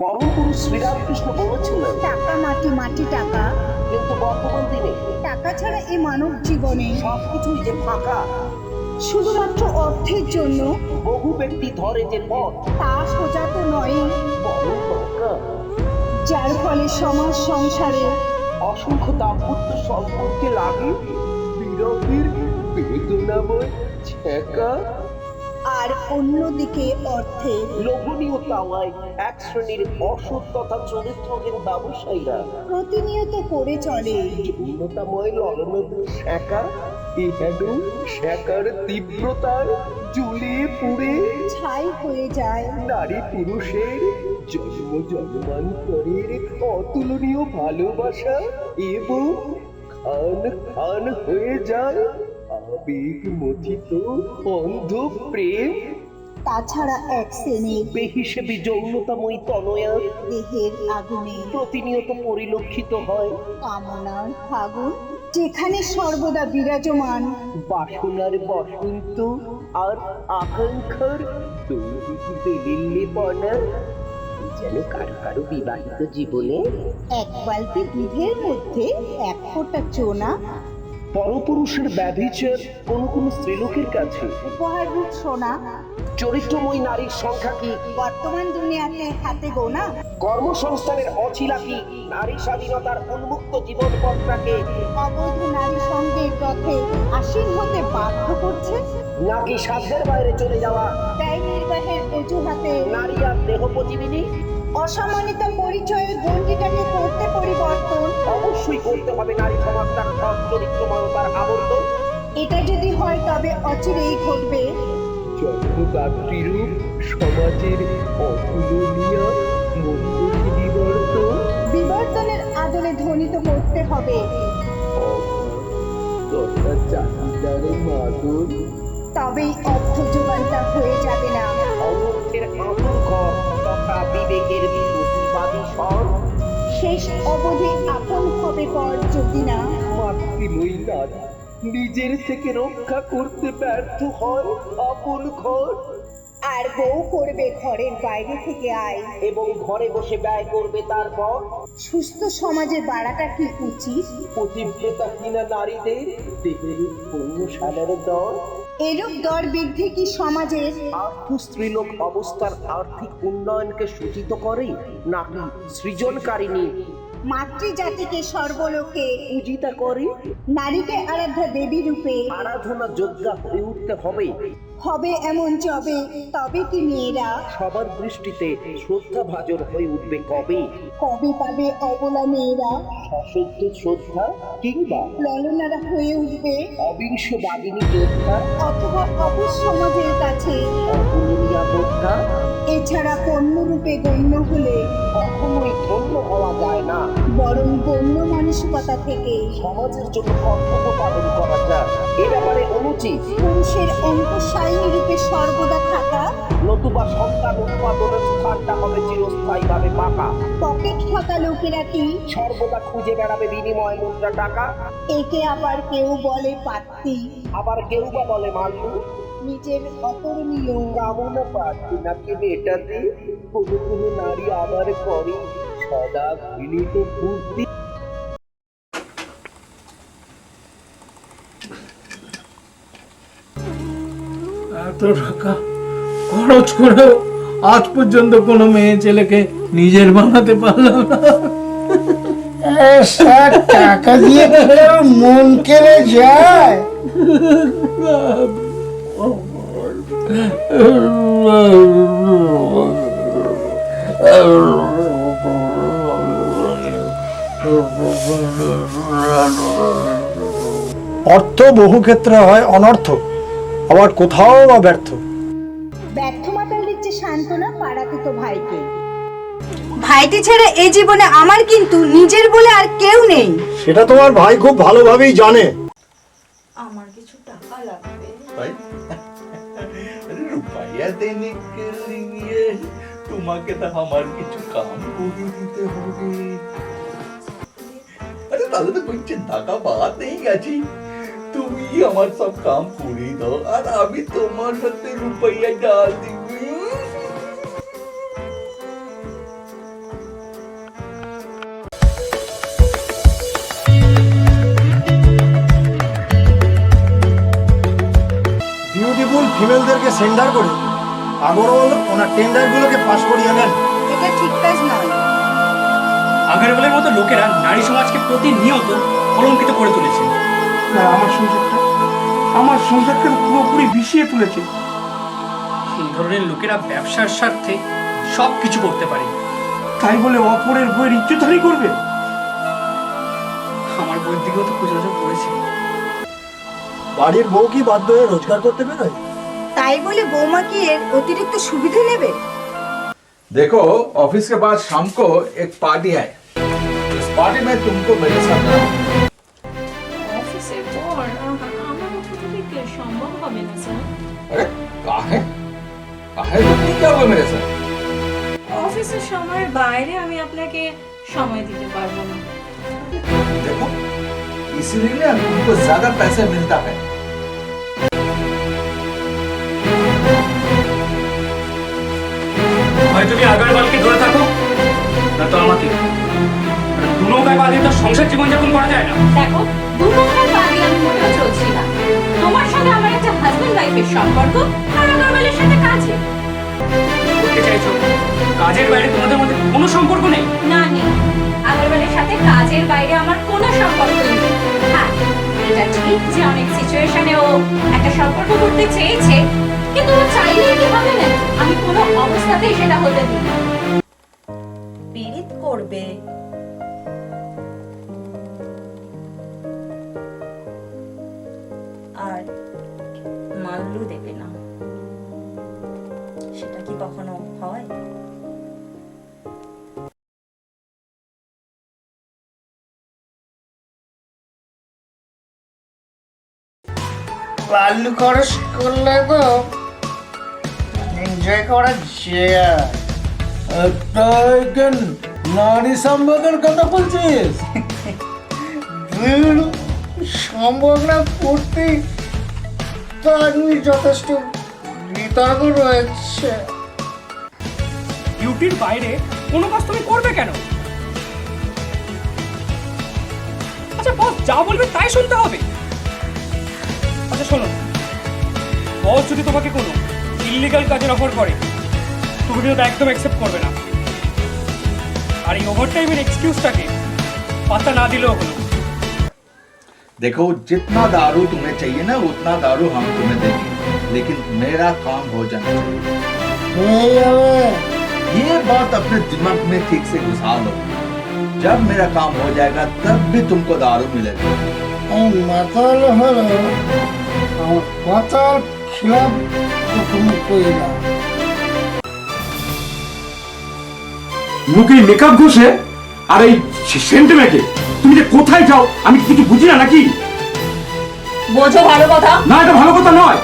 পরম পুরুষ শ্রীরামকৃষ্ণ বলেছিলেন, টাকা মাটি, মাটি টাকা। কিন্তু বর্তমান দিনে টাকা ছাড়া এই মানব জীবনে সবকিছুই যে ফাঁকা। শুধুমাত্র অর্থের জন্য বহু ব্যক্তি ধরে যে পথ তা সোজা তো নয়, বড় বাঁকা। যার ফলে সমাজ সংসারে অসংখ্য দাম্পত্য সম্পর্কে লাগে বিরহের বেদনাময় ছ্যাঁকা। আর অন্যদিকে অর্থের লোভনীয় তাওয়ায় এক শ্রেণীর অসৎ তথা চরিত্রহীন ব্যবসায়ীরা প্রতিনিয়ত করে চলে। যৌনতাময় ললনদের শ্যাঁকা এহেন শ্যাঁকার তীব্রতার জ্বলে পুড়ে ছাই হয়ে যায় নারী পুরুষের জন্ম জন্মান্তরের অতুলনীয় ভালোবাসা এবং খান খান হয়ে যায় আবেগ মথিত অন্ধ প্রেম। তাছাড়া এক শ্রেণীর বেহিসেবি যৌনতাময়ী তনয়া দেহের আগুনে প্রতিনিয়ত পরিলক্ষিত হয়। কামনার ফাগুন যেখানে সর্বদা বিরাজমান, বাসনার বসন্ত আর আকাঙ্ক্ষার দৈহিক বেলিল্যপনা যেন কারো কারো বিবাহিত জীবনে এক বালতি দুধের মধ্যে এক ফোঁটা চোনা পরপুরুষের ব্যভিচার কোন কোন স্ত্রীলোকের কাছে উপহার রূপ সোনা। চরিত্রময়ী নারীর সংখ্যা কি বর্তমান দুনিয়াতে হাতে গোনা। কর্মসংস্থানের অছিলা কি নারী স্বাধীনতার উন্মুক্ত জীবন পথটাকে অবৈধ নারী সঙ্গের পথে আসীন হতে বাধ্য করছে, নাকি সাধ্যের বাইরে চলে যাওয়া ব্যয় নির্বাহের অজুহাতে নারী আর দেহোপজীবিনী? অসম্মানিত পরিচয়ের গণ্ডিটাকে করতে পরিবর্তন। অবশ্যই করতে হবে নারী সমাজটার সৎ চরিত্রময়তার আবর্তন। এটা যদি হয় তবে অচিরেই ঘটবে জন্মদাত্রীরূপ সমাজের অতুলনীয় মূল্যহীন বিবর্তন। বিবর্তনের আদলে ধ্বনিত করতে হবে, তথা চাহিদার মাদল তবেই অর্থ যোগানটা হয়ে যাবে না। অমুক্তের আঁতুর ঘর তথা বিবেকের প্রতিবাদী স্বর। শেষ অবধি আপন হবে পর যদি না মাতৃময়ী নারী নিজের থেকে রক্ষা করতে ব্যর্থ হয় আপন ঘর, আর বউ করবে ঘরের বাইরে থেকে আয়। এবং ঘরে বসে ব্যয় করবে তারপর। সুস্থ সমাজে বাড়াটা কি উচিত? পতিব্রতা কিনা নারীদের দেহের পণ্যশালার দর। এরূপ দর বৃদ্ধি কি সমাজের আর্থ স্ত্রীলোক অবস্থার আর্থিক উন্নয়নকে সূচিত করে নাকি সৃজনকারিণী মাতৃজাতিকে সর্বলোকে পূজিতা করে? নারীকে আরাধ্যা দেবী রূপে আরাধনা যোগ্যা হয়ে উঠতে হবে হবে এমন যবে, তবে কি মেয়েরা সবার দৃষ্টিতে শ্রদ্ধা ভাজন হয়ে উঠবে কবে? কবে পাবে অবলা মেয়েরা সশব্দ শ্রদ্ধা কিংবা ললনারা হয়ে উঠবে, অবিংশ বাদিনী যোদ্ধা অথবা অবুঝ সমাজের কাছে অপূরণীয়া যোদ্ধা? এছাড়া পণ্যরূপে গণ্য হলে কখনোই ধন্য হওয়া যায় না। বরং গণ্য মানসিকতা থেকে সমাজের জন্য কর্তব্য পালন করা যায় এ ব্যাপারে অনুচিত, পুরুষের অন্তঃসায়ী রূপে সর্বদা থাকা, নতুবা সন্তান উৎপাদনের স্থানটা হবে চিরস্থায়ীভাবে পাকা। পকেট ফাঁকা লোকেরা কি সর্বদা খুঁজে বেড়াবে বিনিময় মুদ্রা টাকা। একে আবার কেউ বলে পাত্তি, আবার কেউ বা বলে মাল্লু। নিজের অতর্মীয় কামনা প্রার্থী নাকি মেটাতে কোনো কোনো নারী আবার করে সদা ঘৃণিত ফুর্তি। এত টাকা খরচ করেও আজ পর্যন্ত কোনো মেয়ে ছেলেকে নিজের বানাতে পারলাম না। স্যার টাকা দিয়ে কেউ মন কেড়ে যায়? অর্থ বহু ক্ষেত্রে হয় অনর্থক, আবার কোথাও বা ব্যর্থ। ব্যর্থ মাতাল দিচ্ছে সান্ত্বনা পাড়াতে তো ভাইকে। ভাইটি ছেড়ে এই জীবনে আমার কিন্তু নিজের বলে আর কেউ নেই। সেটা তোমার ভাই খুব ভালোভাবেই জানে। আমার কিছু টাকা লাগবে। भाई रुपया देने के लिए তোমাকে তো আমার কিছু কাম করে দিতে হবে। আরে তাহলে তো কোই চিন্তা का बात नहीं আছে, তুমি আমার সব কাম করে দাও আর আমি তোমার সাথে রুপয়া ডাল দিব। হোটেলদেরকে সেন্ডার করে আগরওয়াল ওনার টেন্ডারগুলোকে পাশ করিয়ে নেন। এটা ঠিক কাজ নয়। আগারওয়ালের মতো লোকেরা নারী সমাজকে প্রতিনিয়ত কলঙ্কিত করে তুলেছে। আমার সংসারকে পুরোপুরি বিষিয়ে তুলেছে। এই ধরনের লোকেরা ব্যবসার স্বার্থে সব কিছু করতে পারে। তাই বলে অপরের বইয়ের ইজ্জতহানি করবে? আমার বইয়ের দিকেও তো কুচনজর পড়েছে। বাড়ির বউ কি বাধ্য হয়ে রোজগার করতে বেরোয়? তাই বলে বৌমা কি এর অতিরিক্ত সুবিধা নেবে? देखो ऑफिस के बाद शाम को एक पार्टी है, इस पार्टी में तुमको मेरे साथ जाना है। অফিসের পর আমার পক্ষে থেকে সম্ভব হবে না স্যার। अरे काहे काहे तुम क्या हुआ मेरे साथ? অফিসের সময়ের বাইরে আমি আপনাকে সময় দিতে পারবো না। देखो इसीलिए ना तुमको ज्यादा पैसे मिलता है। হয় তুমি আগারওয়ালকে ধরে থাকো, না তো আমাকে। দু নৌকায় বাঁধে তো সংসার জীবনযাপন করা যায় না। দেখো, দুটোর বাদে আমি মোটেও চলছি না। তোমার সাথে আমার একটা হাজবেন্ড ওয়াইফের সম্পর্ক, আর আগারওয়ালের সাথে কাজে। বলতে চাইছো কাজের বাইরে তোমাদের মধ্যে কোনো সম্পর্ক নেই? না নেই, আগারওয়ালের সাথে কাজের বাইরে আমার কোনো সম্পর্কই নেই। হ্যাঁ, এটা ঠিক যে অনেক সিচুয়েশনে ও একটা সম্পর্ক করতে চেয়েছে, কিন্তু ও চাইলেই কি হবে না? আমি কোনো অবস্থাতেই সেটা হতে দিই না। পীড়িত করবে, আর মাল্লু দেবে না, সেটা কি কখনো হয়? লাল্লু খরচ করলে তো এনজয় করা যায়। একটা নারী সম্পর্কের কথা বলছিস? সম্ভব না করতে তার যথেষ্ট বিতর্ক রয়েছে। ডিউটির বাইরে কোনো কাজ তুমি করবে কেন? আচ্ছা বস যা বলবে তাই শুনতে হবে? আচ্ছা শোনো, বস যদি তোমাকে কোনো ইল্লিগাল কাজের অফার করে, তুমি কিন্তু একদম অ্যাকসেপ্ট করবে না। আর এই ওভারটাইমের এক্সকিউজটাকে পাত্তা না দিলেও হলো। देखो जितना दारू तुम्हें चाहिए ना उतना दारू हम तुम्हें देंगे, लेकिन मेरा काम हो जाना चाहिए। ये बात अपने दिमाग में ठीक से घुसा लो। जब मेरा काम हो जाएगा तब भी तुमको दारू मिलेगा। মাতাল হলো আমার কথার খিলাফ কখনো করি না। মুখে মেকআপ ঘষে আর এই সেন্ট মেখে তুমি যে কোথায় যাও আমি কিছু বুঝি না নাকি? বোঝো ভালো কথা। না, এটা ভালো কথা নয়।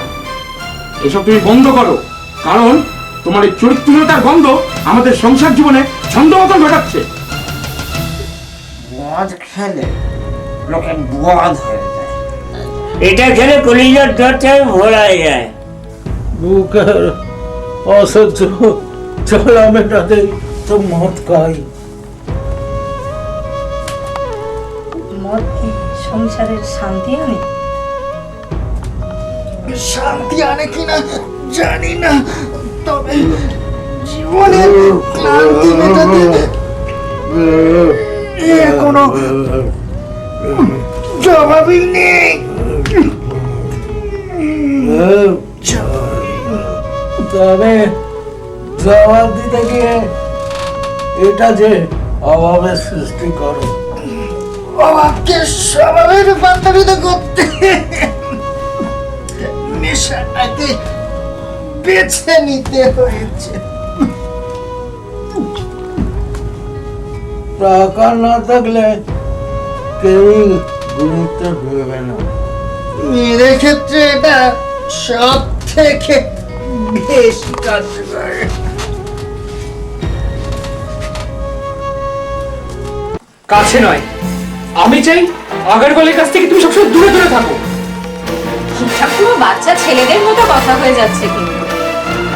এসব তুমি বন্ধ করো, কারণ তোমার এই চরিত্রহীনতার গন্ধ আমাদের সংসার জীবনে ছন্দপতন ঘটাচ্ছে। মদ খেলে লোকে বদ হয়ে যায়। এটা খেলে কলিজার দরজা ভোলা যায়। বুকের অসহ্য জ্বালা মেটাতে তো মদ খাই। মদ কি সংসারের শান্তি আনে? শান্তি আনে কিনা জানি না, তবে জীবনের ক্লান্তি মেটাতে এর কোনো জবাবই নেই। তবে জবাব দিতে গিয়ে এটা যে অভাবের সৃষ্টি করে, অভাবকে স্বভাবে রূপান্তরিত করতে নেশাটাকে বেছে নিতে হয়েছে। টাকা না থাকলে কেউই গুরুত্ব দেবে না। মেয়েদের ক্ষেত্রে এটা সব থেকে বেশি কার্যকর। কাছে নয়, আমি চাই আগারওয়ালের কাছ থেকে তুমি সবসময় দূরে দূরে থাকো। ঠিকঠাক পুরো বাচ্চা ছেলেদের মতো কথা হয়ে যাচ্ছে কিন্তু।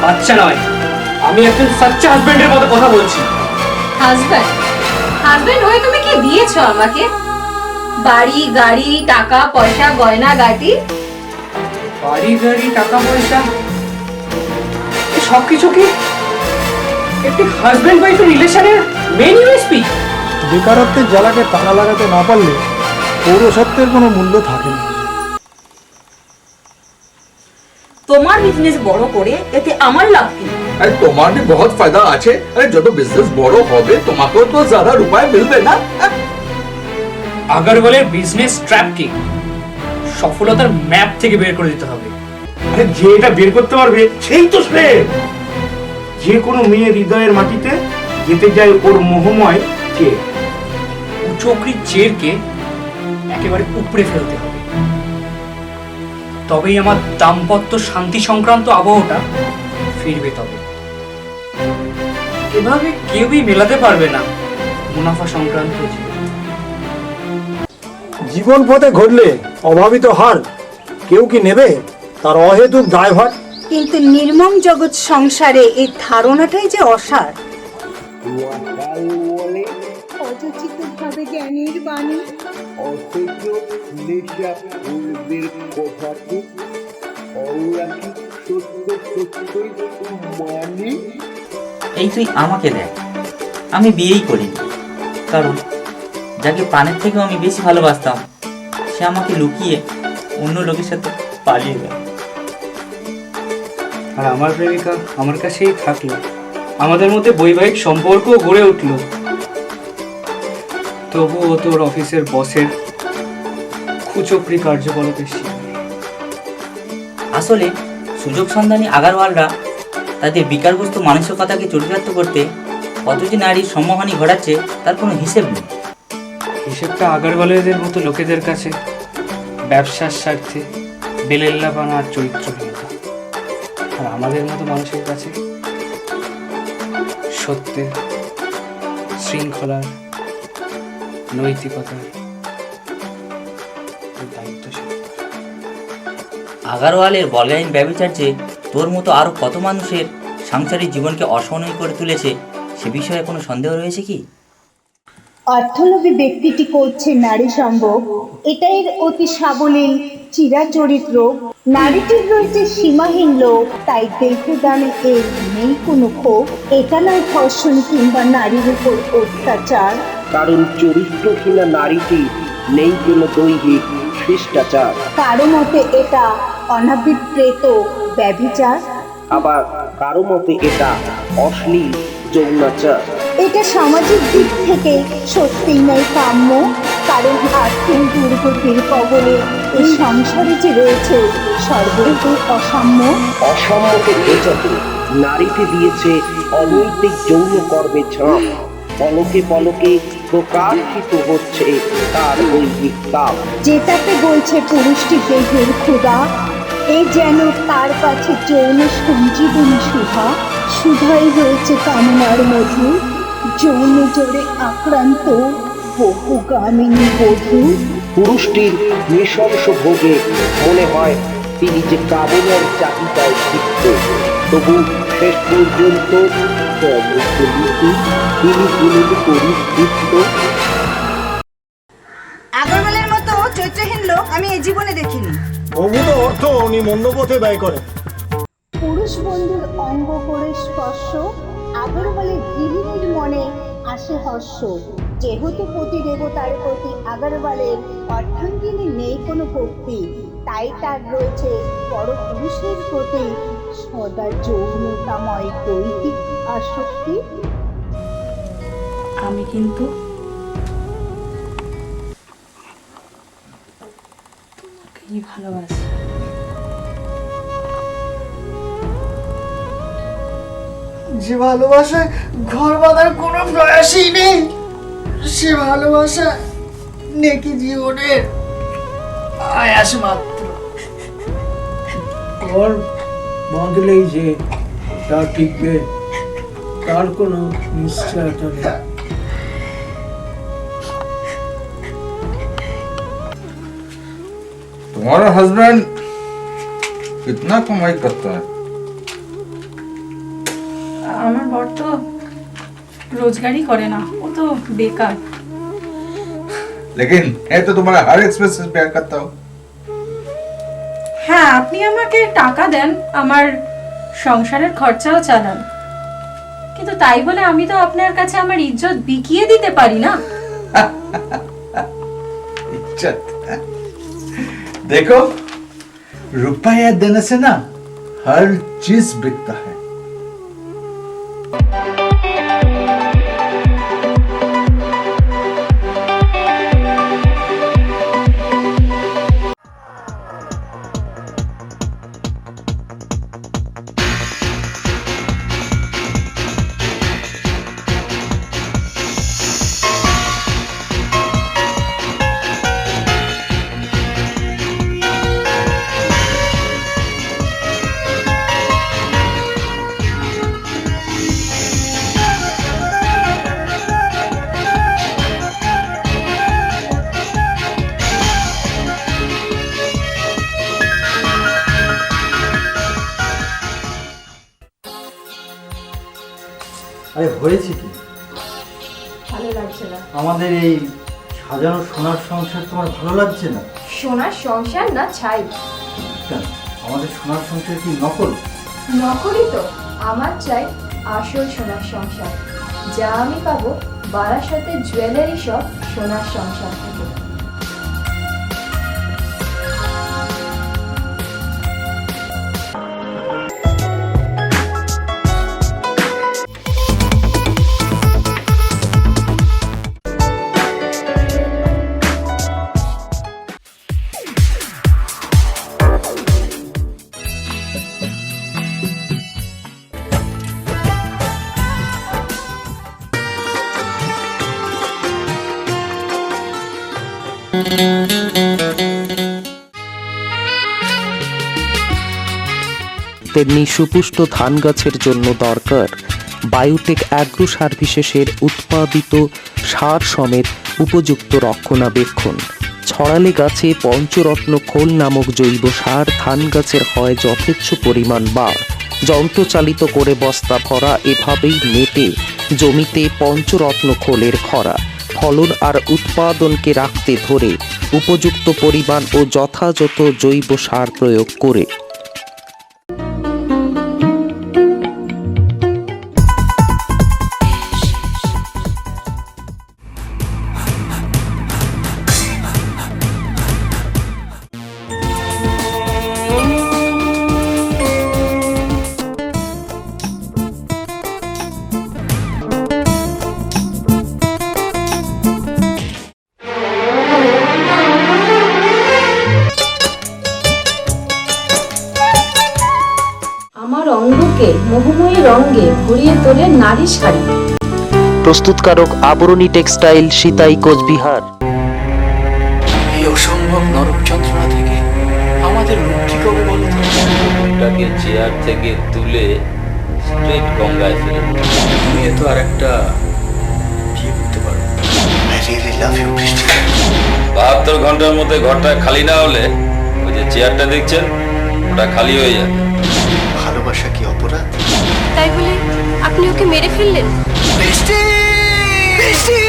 বাচ্চা নয়, আমি একজন সাচ্চা হাজবেন্ডের মতো কথা বলছি। হাজবেন্ড হাজবেন্ড হয়ে তুমি কি দিয়েছো আমাকে? বাড়ি, গাড়ি, টাকা পয়সা, গয়না গাটি। বাড়ি গাড়ি টাকা পয়সা সবকিছু কি একটি হাজবেন্ড ওয়াইফ রিলেশনের মেইন ইউএসপি? বেকারত্বের জ্বালাকে তালা লাগাতে না পারলে পৌরসত্বের কোনো মূল্য থাকে না। তোমার বিজনেস বড় করে এতে আমার লাভ কি? अरे তোমার भी बहुत फायदा আছে। अरे যত বিজনেস বড় হবে তোমাকেও তো ज्यादा रुपए मिलবে না। আগরওয়ালের বিজনেস ট্র্যাপকে সফলতার ম্যাপ থেকে বের করে দিতে হবে। আরে যে এটা বের করতে পারবে সেই তো সে। যে কোনো মেয়ের হৃদয়ের মাটিতে যেতে যায় ওর মোহময় চেয়ে। উচকরি চেরকে একেবারে উপড়ে ফেলতে হবে, তবেই আমার দাম্পত্য শান্তি সংক্রান্ত আবহটা ফিরবে। তবে এভাবে কেউই মেলাতে পারবে না মুনাফা সংক্রান্ত জীবন। জীবন পথে ঘটলে অভাবিত হার কেউ কি নেবে তার অহেতুক দায়ভার? কিন্তু নির্মম জগৎ সংসারে এই ধারণাটাই যে অসার। ওয়াকাল বলে অযাচিত ভাবে জ্ঞানীর বাণী, অথচ নেশা পূর্বের কথাকে অরাকি সত্য সত্যই মানি। এই তুই আমাকে দেখ, আমি বিয়েই করিনি, কারণ যাকে প্রাণের থেকেও আমি বেশি ভালোবাসতাম সে আমাকে লুকিয়ে অন্য লোকের সাথে পালিয়ে গেল। আর আমার প্রেমিকা আমার কাছেই থাকলো, আমাদের মধ্যে বৈবাহিক সম্পর্ক গড়ে উঠলো, তবুও তোর অফিসের বসের কুচক্রি কার্যকলাপের শিকার। আসলে সুযোগ সন্ধানী আগারওয়ালরা তাদের বিকারগ্রস্ত মানসিকতাকে চরিতার্থ করতে কত যে নারীর সম্মানহানি ঘটাচ্ছে তার কোনো হিসেব নেই। হিসেবটা আগরওয়ালেদের মতো লোকেদের কাছে ব্যবসার স্বার্থে বেলেল্লাপানা আর চরিত্রহীনতা, আর আমাদের মতো মানুষের কাছে সত্যের, শৃঙ্খলার, নৈতিকতার, দায়িত্বশীলতা। আগারওয়ালের বলগাইন ব্যবচার্যে তোর মতো আরো কত মানুষের সাংসারিক জীবনকে অসহনীয় করে তুলেছে সে বিষয়ে কোনো সন্দেহ রয়েছে কি? অর্থলোভী ব্যক্তিটি করছে নারী সম্ভোগ, এটাই এর অতি সাবলীল চিরাচরিত্র। নারীটির রয়েছে সীমাহীন লোভ, তাই দেখে দামে এর নেই কোনো ক্ষোভ। এটা নয় ধর্ষণ কিংবা নারীর উপর অত্যাচার, কারণ চরিত্রহীনা নারীটি নেই কোনো দৈহিক শিষ্টাচার। কারো মতে এটা অনাবৃত ব্যভিচার, আবার কারো মতে এটা অশ্লীল যৌনাচার। এটা সামাজিক দিক থেকে সত্যিই নয় কাম্য, কারণ আর্থিক দুর্গতির কবলে এই সংসারে যে রয়েছে সর্বরূপে অসাম্য। অসাম্যকে বোঝাতে নারীকে দিয়েছে অনৈতিক যৌন কর্মে ঝাঁপ। পলকে পলকে প্রকাশিত হচ্ছে তার দৈহিক তাপ, যেটাতে বলছে পুরুষটি দেহের ক্ষুধা, এ যেন তার কাছে যৌন সঞ্জীবনী সুধা। সুধাই হয়েছে কামনার মধু, যৌন জোরে আক্রান্ত বহুগামিনী বধূ। পুরুষটির নৃশংস ভোগে মনে হয় তিনি যে কামনার চাহিদায় ক্ষিপ্ত, তবু শেষ পর্যন্ত তিনি হলেন পরিতৃপ্ত। আগরওয়ালের মতো চরিত্রহীন লোক আমি এই জীবনে দেখিনি। প্রভূত অর্থ উনি মন্ডপথে ব্যয় করেন। পুরুষ বন্ধুর অঙ্গ করে স্পর্শ, আগরওয়ালের গৃহিণীর মনে আসে হর্ষ। যেহেতু প্রতি দেবতার প্রতি আগরওয়ালের অর্ধাঙ্গিনী নেই কোনো ভক্তি, তাই তার রয়েছে বড় পুরুষের প্রতি সদা যৌনতাময় দৈহিক আসক্তি। আমি কিন্তু ভালোবাসি। যে ভালোবাসায় ঘর বাঁধার কোনো প্রয়াসই নেই, সে ভালোবাসা নেকি জীবনের আয়াস মাত্র। ঘর বাঁধলেই যে তা টিকবে তার কোনো নিশ্চয়তা নেই। तुम्हारा हस्बैंड कितना कमाई करता है? আমার বর তো রোজগারই করে না, ও তো বেকার। लेकिन मैं तो तुम्हारा हर एक्सपेंसेस बेयर करता हूँ। হ্যাঁ, আপনি আমাকে টাকা দেন আমার সংসারের খরচাও চালান, কিন্তু তাই বলে আমি তো আপনার কাছে আমার ইজ্জত বিকিয়ে দিতে পারি না। इज्जत देखो, रुपया देने से ना हर चीज बिकता है। আরে হয়েছে কি? ভালো লাগছে না। আমাদের এই সাজানো সোনার সংসার তোমার ভালো লাগছে না? সোনার সংসার না ছাই। কেন, আমাদের সোনার সংসার কি নকল? নকলই তো। আমার চাই আসল সোনার সংসার, যা আমি পাবো বারাসাতের জুয়েলারি শপ সোনার সংসার থেকে। তেমনি সুপুষ্ট ধান গাছের জন্য দরকার বায়োটেক অ্যাগ্রো সার্ভিসেসের উৎপাদিত সার সমেত উপযুক্ত রক্ষণাবেক্ষণ। ছড়ালে গাছে পঞ্চরত্ন খোল নামক জৈব সার ধান গাছের হয় যথেচ্ছ পরিমাণ, বা যন্ত্রচালিত করে বস্তা ভরা এভাবেই নেটে জমিতে পঞ্চরত্ন খোলের খরা। ফলন আর উৎপাদনকে রাখতে ধরে উপযুক্ত পরিমাণ ও যথাযথ জৈব সার প্রয়োগ করে অঙ্গকে মোহময়ী রঙে ভরিয়ে তোলে নারী শাড়ি। প্রস্তুতকারক আবরণী টেক্সটাইল, সিতাই, কোচবিহার। এই অসম্ভব নরক যন্ত্রণা থেকে আমাদের মুক্তি কবে বলো তো? ওটাকে চেয়ার থেকে তুলে স্ট্রেট গঙ্গায় ফেলে দিন। তুমি তো আর একটা বিয়ে করতে পারো। I really love you, বৃষ্টি। 72 ঘন্টার মধ্যে ঘরটা খালি না হলে ওই যে চেয়ারটা দেখছেন ওটা খালি হয়ে যাবে। ভালোবাসা কি অপরাধ? তাই বলে আপনি ওকে মেরে ফেললেন? বৃষ্টি! বৃষ্টি!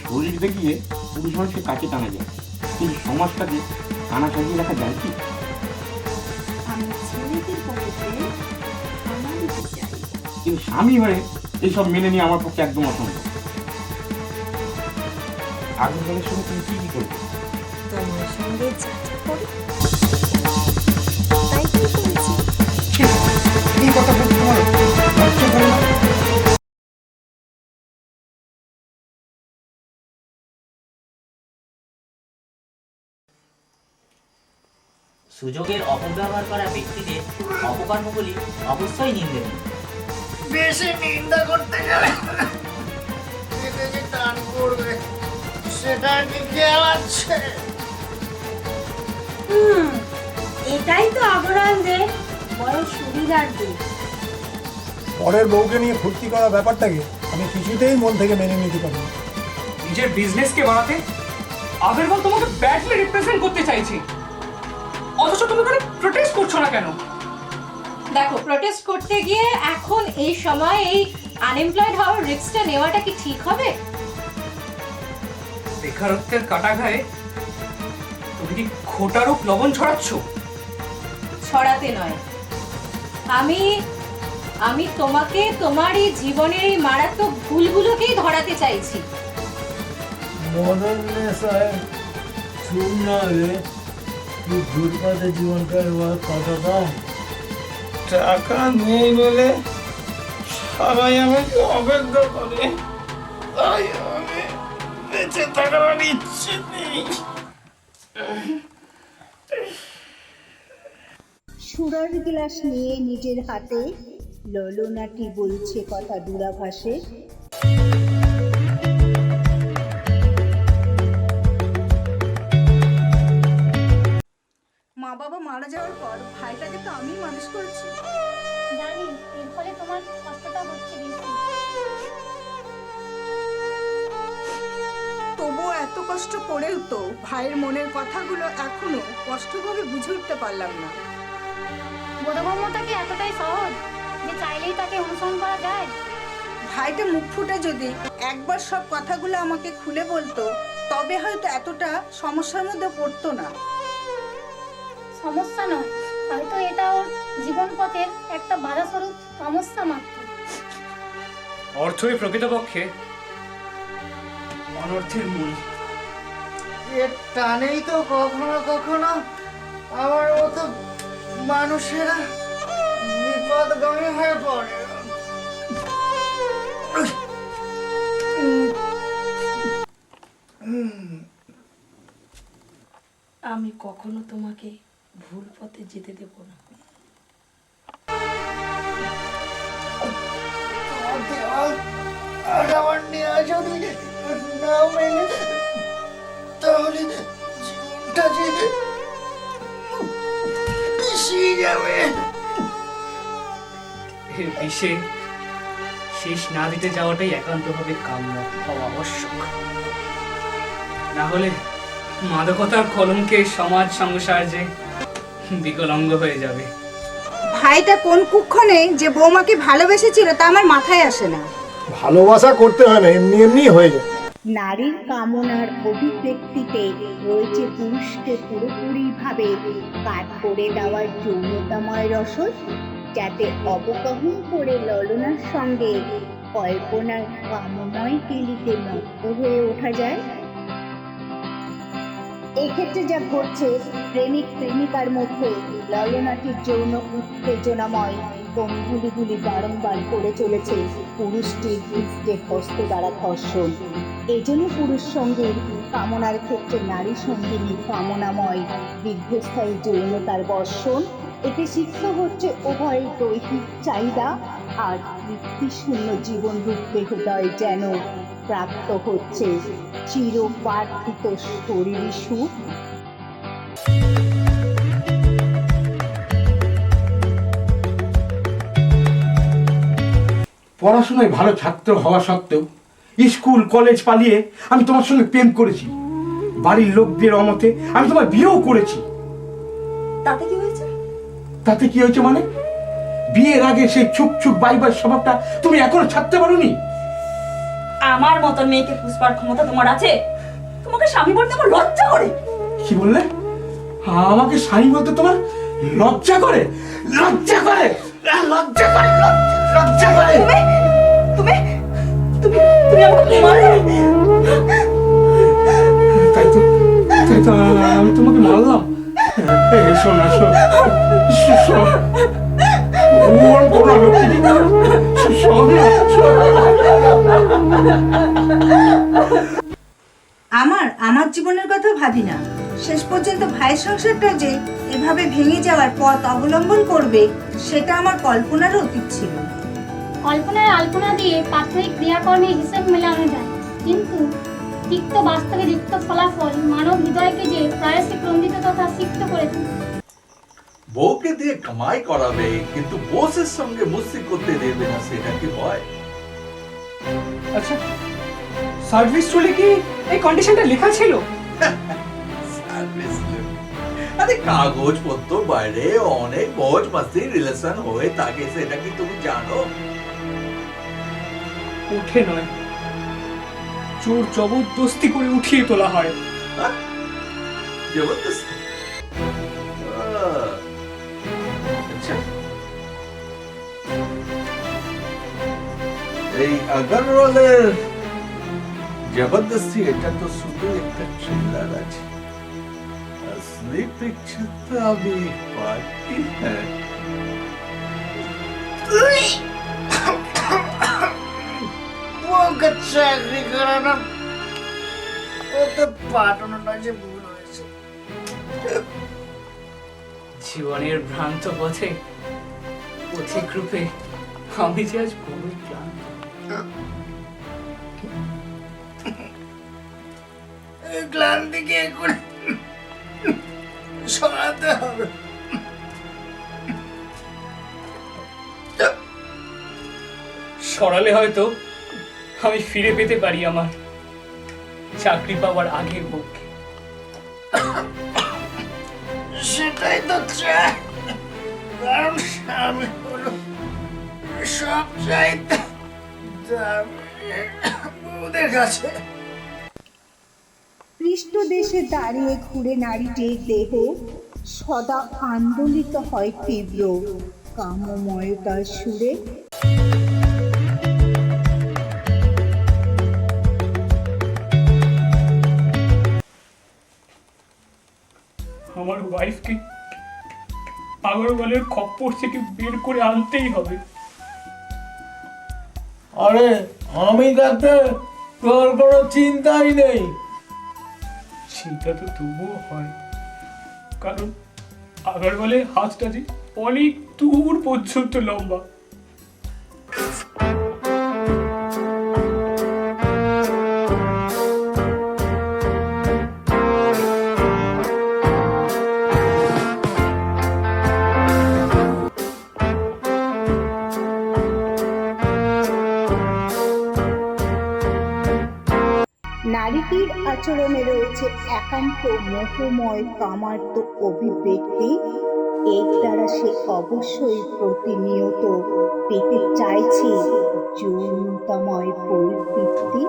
শরীর দেখিয়ে পুরুষ মানুষকে কাছে টানা যায়, কিন্তু সমাজটাকে টানা সাজিয়ে রাখা যায় কি? কিন্তু স্বামী হয়ে এইসব মেনে নিয়ে আমার পক্ষে একদম অসম্ভব। আগের বেলার সঙ্গে তুমি কি করবে? তোমার সঙ্গে যা যা করি তাই তো করেছি। এই কথা বলতে তোমার লজ্জা করে না? সুযোগের অপব্যবহার করা ব্যক্তিদের অপকর্মগুলি অবশ্যই নিন্দনীয়। বেশি নিন্দা করতে গেলে এতে যে টান পড়বে সেটা কি খেয়াল আছে? এটাই তো আবরণদের বড় সুবিধার দিক। পরের বউকে নিয়ে ফুর্তি করা ব্যাপারটাকে আমি কিছুতেই মন থেকে মেনে নিতে পারি না। নিজের বিজনেসকে বাড়াতে আগরওয়াল তোমাকে ব্যাডলি রিপ্রেজেন্ট করতে চাইছি, অথচ তুমি করে প্রোটেস্ট করছো না কেন? দেখো, প্রোটেস্ট করতে গিয়ে এখন এই সময় এই আনএমপ্লয়েড হওয়ার রিস্কটা নেওয়াটা কি ঠিক হবে? বেকারত্বের কাটা গায়ে তুমি কি খোটারূপ লবণ ছড়াচ্ছ? ছড়াতে নয়, আমি আমি তোমাকে তোমার এই জীবনের এই মারাত্মক ভুলগুলোকেই ধরাতে চাইছি। মদন সাহেব শুন না রে, তুই ফুটপাতে জীবনটা এবার কাটাটা। টাকা নেই বলে সবাই আমাকে অবজ্ঞা করে, তাই আমি বেঁচে থাকার ইচ্ছে নেই। সুরার গ্লাস নিয়ে নিজের হাতে ললনাটি বলছে কথা দূরাভাসে। মা বাবা মারা যাওয়ার পর ভাইটাকে তো আমি মানুষ করেছি। জানি এর ফলে তোমার কষ্টটা হচ্ছে বেশি। তবুও এত কষ্ট করেও তো ভাইয়ের মনের কথাগুলো এখনো স্পষ্টভাবে বুঝে উঠতে পারলাম না। বোধগম্যতা কি এতটাই সহজ যে চাইলেই তাকে অনুসরণ করা যায়? ভাইটা মুখ ফুটে যদি একবার সব কথাগুলো আমাকে খুলে বলতো, তবে হয়তো এতটা সমস্যার মধ্যে পড়তো না। সমস্যা নয়, হয়তো এটা ওর জীবন পথের একটা বাধাস্বরূপ সমস্যা মাত্র। অর্থই প্রকৃতপক্ষে অনর্থের মূল। এর টানেই তো কখনো কখনো আমার মতো মানুষেরা বিপদগামী হয়ে পড়ে। আমি কখনো তোমাকে ভুল পথে যেতে দেব না। আর আমার নেওয়া যদি না মেলে তাহলে জীবনটা যে পিছিয়ে যাবে। এর বিষে শেষ না দিতে যাওয়াটাই একান্তভাবে কাম্য হওয়া আবশ্যক। না হলে মাদকতার কলঙ্কে সমাজ সংসার যে বিকলাঙ্গ হয়ে যাবে। ভাইটা কোন কুক্ষণে যে বৌমাকে ভালোবেসেছিল তা আমার মাথায় আসে না। ভালোবাসা করতে হয় না, এমনি এমনি হয়ে যায়। নারীর কামনার অভিব্যক্তিতে রয়েছে পুরুষকে পুরোপুরিভাবে কাট করে দেওয়ার যৌনতাময় রসদ, যাতে অবগাহন করে ললনার সঙ্গে কল্পনার কামময় কেলিতে মত্ত হয়ে ওঠা যায়। এক্ষেত্রে যা ঘটছে, প্রেমিক প্রেমিকার মধ্যে ললনাটির যৌন উত্তেজনাময় অঙ্গুলিগুলি বারংবার করে চলেছে পুরুষটির দৃষ্টির হস্ত দ্বারা ধর্ষণ। এজন্য পুরুষ সঙ্গীর কামনার ক্ষেত্রে নারী সঙ্গিনী কামনাময় দীর্ঘস্থায়ী যৌনতার বর্ষণ। এতে শিক্ষা হচ্ছে উভয়ের দৈহিক চাহিদা আর তৃপ্তিশূন্য জীবন রূপে হৃদয় যেন প্রাপ্ত হচ্ছে চিরপ্রার্থিত শরীরী সুখ। পড়াশোনায় ভালো ছাত্র হওয়া সত্ত্বেও স্কুল কলেজ পালিয়ে আমি তোমার সঙ্গে প্রেম করেছি। বাড়ির লোকদের অমতে আমি তোমার বিয়েও করেছি। তাতে কি হয়েছে? তাতে কি হয়েছে মানে? বিয়ের আগে সেই চুপ চুপ বাইবার স্বভাবটা তুমি এখনো ছাড়তে পারোনি। আমার মতন মেয়েকে পুষবার ক্ষমতা তোমার আছে? তোমাকে স্বামী বলতে আমার লজ্জা করে। কি বললে? আমাকে স্বামী বলতে তোমার লজ্জা করে? লজ্জা করে? লজ্জা করে? লজ্জা করে? তুমি তুমি তুমি আমাকে মারলে? তাই তো আমি তোমাকে মারলাম। শোন শোন শোন, ওর কোনো লক্ষ্মী শোন। আমার জীবনের কথা ভাবি না। শেষ পর্যন্ত ভাইয়ের সংসারটা যে এভাবে ভেঙে যাওয়ার পথ অবলম্বন করবে, সেটা আমার কল্পনারও অতীত ছিল। কল্পনার আলপনা দিয়ে প্রাথমিক ক্রিয়াকর্মের হিসেব মেলানো যায়, কিন্তু তিক্ত বাস্তবে তিক্ত ফলাফল মানব হৃদয়কে যে প্রায়শই ক্রন্দিত তথা সিক্ত করে তোলে। বউকে দিয়ে কামাই করাবে কিন্তু বসের সঙ্গে মুস্তি করতে দেবে না, সেটা কি হয়? আচ্ছা, সার্ভিস রুলে কি এই কন্ডিশনটা লেখা ছিল? সার্ভিস রুল আরে কাগজপত্র বাইরে অনেক মौज मस्ती রিলেশন হয়ে থাকে, সেটা কি তুমি জানো? উঠে নয়, জোর জবরদস্তি করে উঠিয়ে তোলা হয়। जबरदस्ती अच्छा এই আগরওয়ালের জবরদস্তি এটা তো শুধু একটা ট্রেলার আছে, असली पिक्चर तो अभी बाकी है। ওকে চাকরি করানো ওকে পাঠানোটা যে ভুল হয়েছে। জীবনের ভ্রান্ত পথে পথিক রূপে আমি যে আজ বড়ই ক্লান্ত। এই ক্লান্তিকে এখন সরাতে হবে। সরালে হয়তো আমি ফিরে পেতে পারি আমার চাকরি পাওয়ার আগের মুখকে। সেটাই তো চাই, কারণ স্বামী হলো সব চাইতে বউদের কাছে। পৃষ্ঠদেশে দাঁড়িয়ে ঘুরে নারীটির দেহ সদা আন্দোলিত হয় তীব্র কামময়তার সুরে। আমার ওয়াইফকে আগরওয়ালের খপ্পর থেকে বের করে আনতেই হবে। আরে আমি তাতে তোর কোনো চিন্তাই নেই। চিন্তা তো তবুও হয়, কারণ আগরওয়ালের হাতটা যে অনেক দূর পর্যন্ত লম্বা। নারীটির আচরণে রয়েছে একান্ত মোহময় কামার্ত অভিব্যক্তি। এর দ্বারা সে অবশ্যই প্রতিনিয়ত পেতে চাইছে যৌনতাময় পরিতৃপ্তি।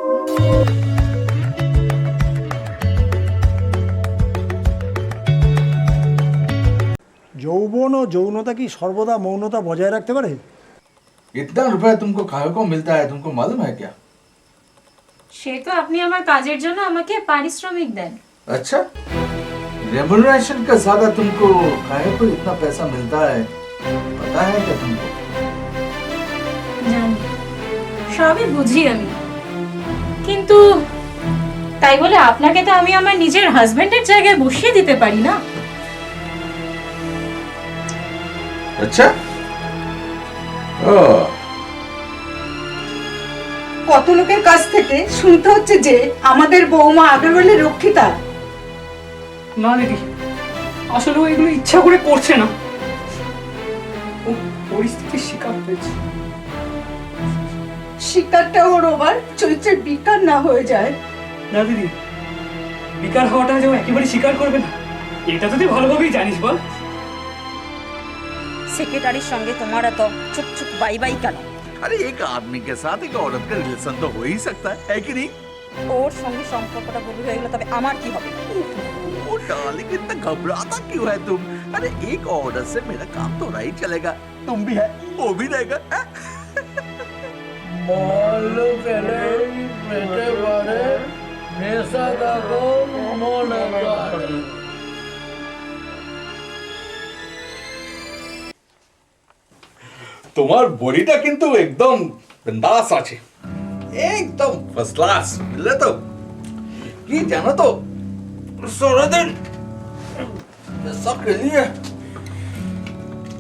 যৌবন ও যৌনতা কি সর্বদা মৌনতা বজায় রাখতে পারে? इतना रुपया तुमको खाए को मिलता है, तुमको मालूम है क्या? সে তো আপনি আমার কাজের জন্য আমাকে পারিশ্রমিক দেন। अच्छा, रेम्युनरेशन का ज्यादा तुमको खाए को इतना पैसा मिलता है, पता है क्या तुमको? জানি, সবই বুঝি আমি, কিন্তু তাই বলে আপনাকে তো আমি আমার নিজের হাজবেন্ডের জায়গায় বসিয়ে দিতে পারি না। अच्छा, কত লোকের কাছ থেকে শুনতে হচ্ছে যে আমাদের বৌমা আগরওয়ালের রক্ষিতা। না দিদি, আসলে ও এগুলো ইচ্ছা করে করছে না, ও পরিস্থিতির শিকার হয়েছে। শিকারটা ওর ওভার চরিত্রের বিকার না হয়ে যায়। না দিদি, বিকার হওয়াটা যেও একেবারে স্বীকার করবে না, এটা তো তুই ভালোভাবেই জানিস। বল, সেক্রেটারির সঙ্গে তোমার এত চুপ চুপ বাই বাই কেন? अरे एक आदमी के साथ एक औरत का रिलेशन तो हो ही सकता है कि नहीं? ওর সঙ্গে সম্পর্কটা গভীর হয়ে গেল, তবে আমার কি হবে? ओ डार्लिंग, इतना घबराता क्यों है तुम? अरे एक औरत से मेरा काम तो नहीं चलेगा, तुम भी है वो भी रहेगा। মল্লু পেলেই পেটে পারে, নেশা দেখো মনে পারে। তোমার বডিটা কিন্তু একদম বিন্দাস আছে, একদম ফার্স্ট ক্লাস, বুঝলে তো? কি জানো তো, सारा दिन ऐसा के लिए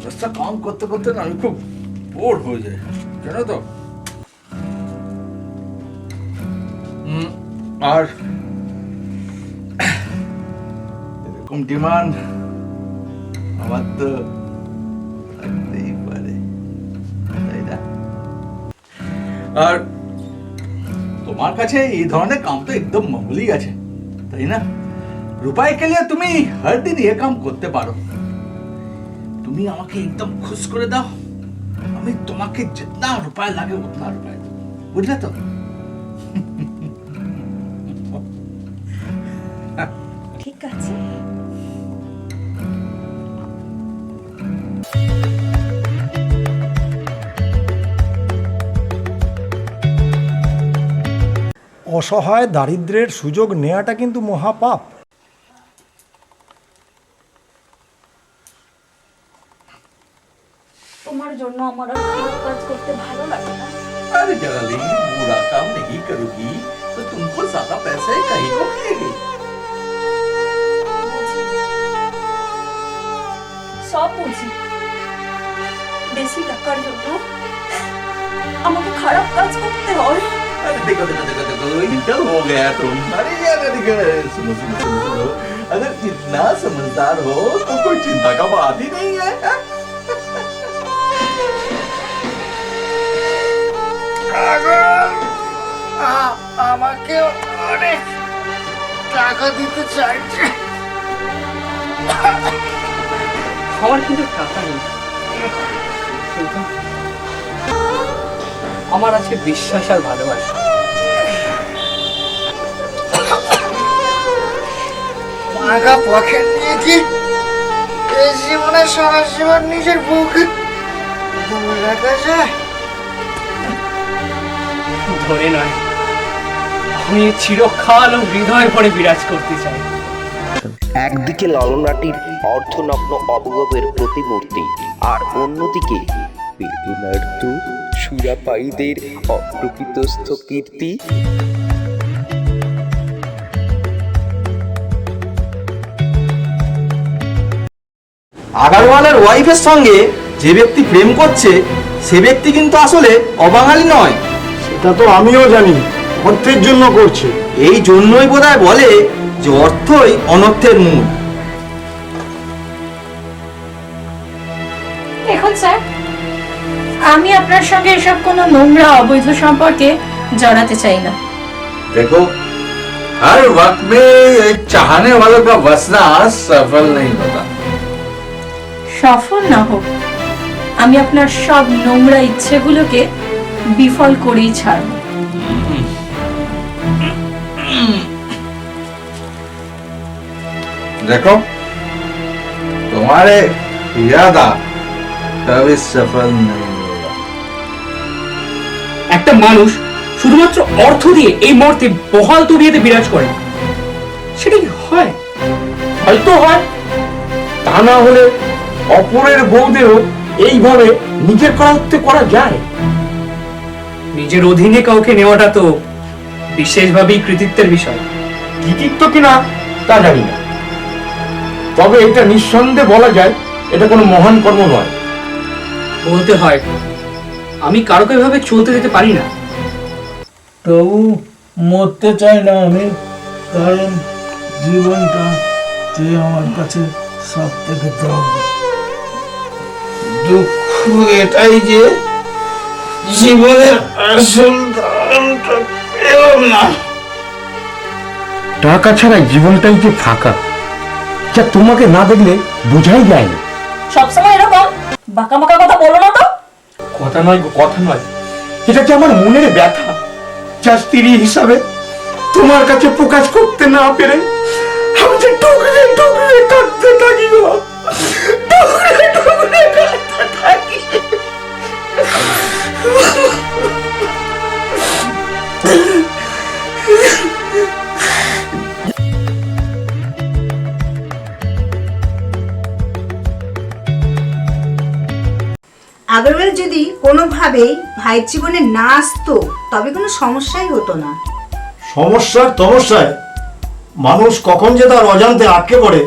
ऐसा काम करते करते ना আমি খুব বোর হয়ে যাই, জানো তো? আর এরকম ডিমান্ড আমার তো থাকতেই পারে, তাই না? আর তোমার কাছে এই ধরনের কাম তো একদম মামুলি আছে, তাই না? রুপাই के लिए তুমি हर दिन ये काम করতে পারো। তুমি আমাকে একদম খুশ করে দাও, আমি তোমাকে जितना रुपया লাগে उतना रुपया দেব, বুঝলে তো? আছে। অসহায় দারিদ্র্যের সুযোগ নেওয়াটা কিন্তু মহাপাপ। তোমার জন্য আমার আর খারাপ কাজ করতে ভালো লাগে না। अरे डार्लिंग, बुरा काम नहीं करोगी तो तुमको ज्यादा पैसे कहीं को मिलेंगे। সব বুঝি, বেশি টাকার জন্য আমাকে খারাপ কাজ করতে হয়। अरे देखो देखो देखो देखो, इंटर हो गया तुम। अरे यार देखो, सुनो सुनो सुनो सुनो, अगर इतना समझदार हो तो कोई चिंता का बात ही नहीं है। আমাকে অনেক টাকা দিতে চাইছে। আমার কিন্তু টাকা নেই, কিন্তু আমার আছে বিশ্বাস আর ভালোবাসা। টাকা পকেট নিয়ে কি এই জীবনে সারা জীবন নিজের বউকে ধরে রাখা যায়? ধরে নয়, আমি চিরকাল ও হৃদয় ভরে বিরাজ করতে চাই। একদিকে ললনাটির অর্ধনগ্ন অবয়বের প্রতিমূর্তি, আর অন্যদিকে বেদনার্থ সুরাপায়ীদের অপ্রকৃতস্থ কীর্তি। আগারওয়ালের ওয়াইফের সঙ্গে যে ব্যক্তি প্রেম করছে সে ব্যক্তি কিন্তু আসলে অবাঙালি নয়। সেটা তো আমিও জানি, অর্থের জন্য করছে। এই জন্যই বোধহয় বলে যে অর্থই অনর্থের মূল। দেখুন স্যার, আমি আপনার সঙ্গে এসব কোনো নোংরা অবৈধ সম্পর্কে জড়াতে চাই না। देखो, हर वक्त में एक चाहने वालों का वसना सफल नहीं होता। সফল না হোক, আমি আপনার সব নোংরা ইচ্ছেগুলোকে বিফল করেই ছাড়ব। देखो, तुम्हारे इरादा कभी सफल नहीं होगा। একটা মানুষ শুধুমাত্র অর্থ দিয়ে এই মুহূর্তে বহাল তবিয়তে বিরাজ করে, সেটা কি হয়? হয়তো হয়, তা না হলে অপরের বউদেরও এইভাবে নিজের করায়ত্তে করা যায়। নিজের অধীনে কাউকে নেওয়াটা তো বিশেষভাবেই কৃতিত্বের বিষয়। কৃতিত্ব কিনা তা জানি না, তবে এটা নিঃসন্দেহে বলা যায় এটা কোনো মহান কর্ম নয়। বলতে হয়, আমি কারোকে এভাবে চলতে দিতে পারি না। তবু মরতে চাই না আমি, কারণ জীবনটা যে আমার কাছে সব থেকে দাম। দুঃখ এটাই যে জীবনের আসল দামটা পেলাম না। টাকা ছাড়া জীবনটাই যে ফাঁকা, যা তোমাকে না দেখলে বোঝাই যায় না। সবসময় এরকম বাঁকা বাঁকা কথা বলো না তো। কথা নয় গো, কথা নয়, এটা যে আমার মনের ব্যথা, যা স্ত্রী হিসাবে তোমার কাছে প্রকাশ করতে না পেরে আমি যে টুকরে টুকরে কাঁদতে থাকি গো, টুকরে টুকরে কাঁদতে থাকি। আগরওয়াল যদি কোনোভাবেই ভাইয়ের জীবনে না আসতো তবে কোনো সমস্যাই হতো না। সমস্যার তমস্যায় মানুষ কখন যে তার অজান্তে আটকে পড়ে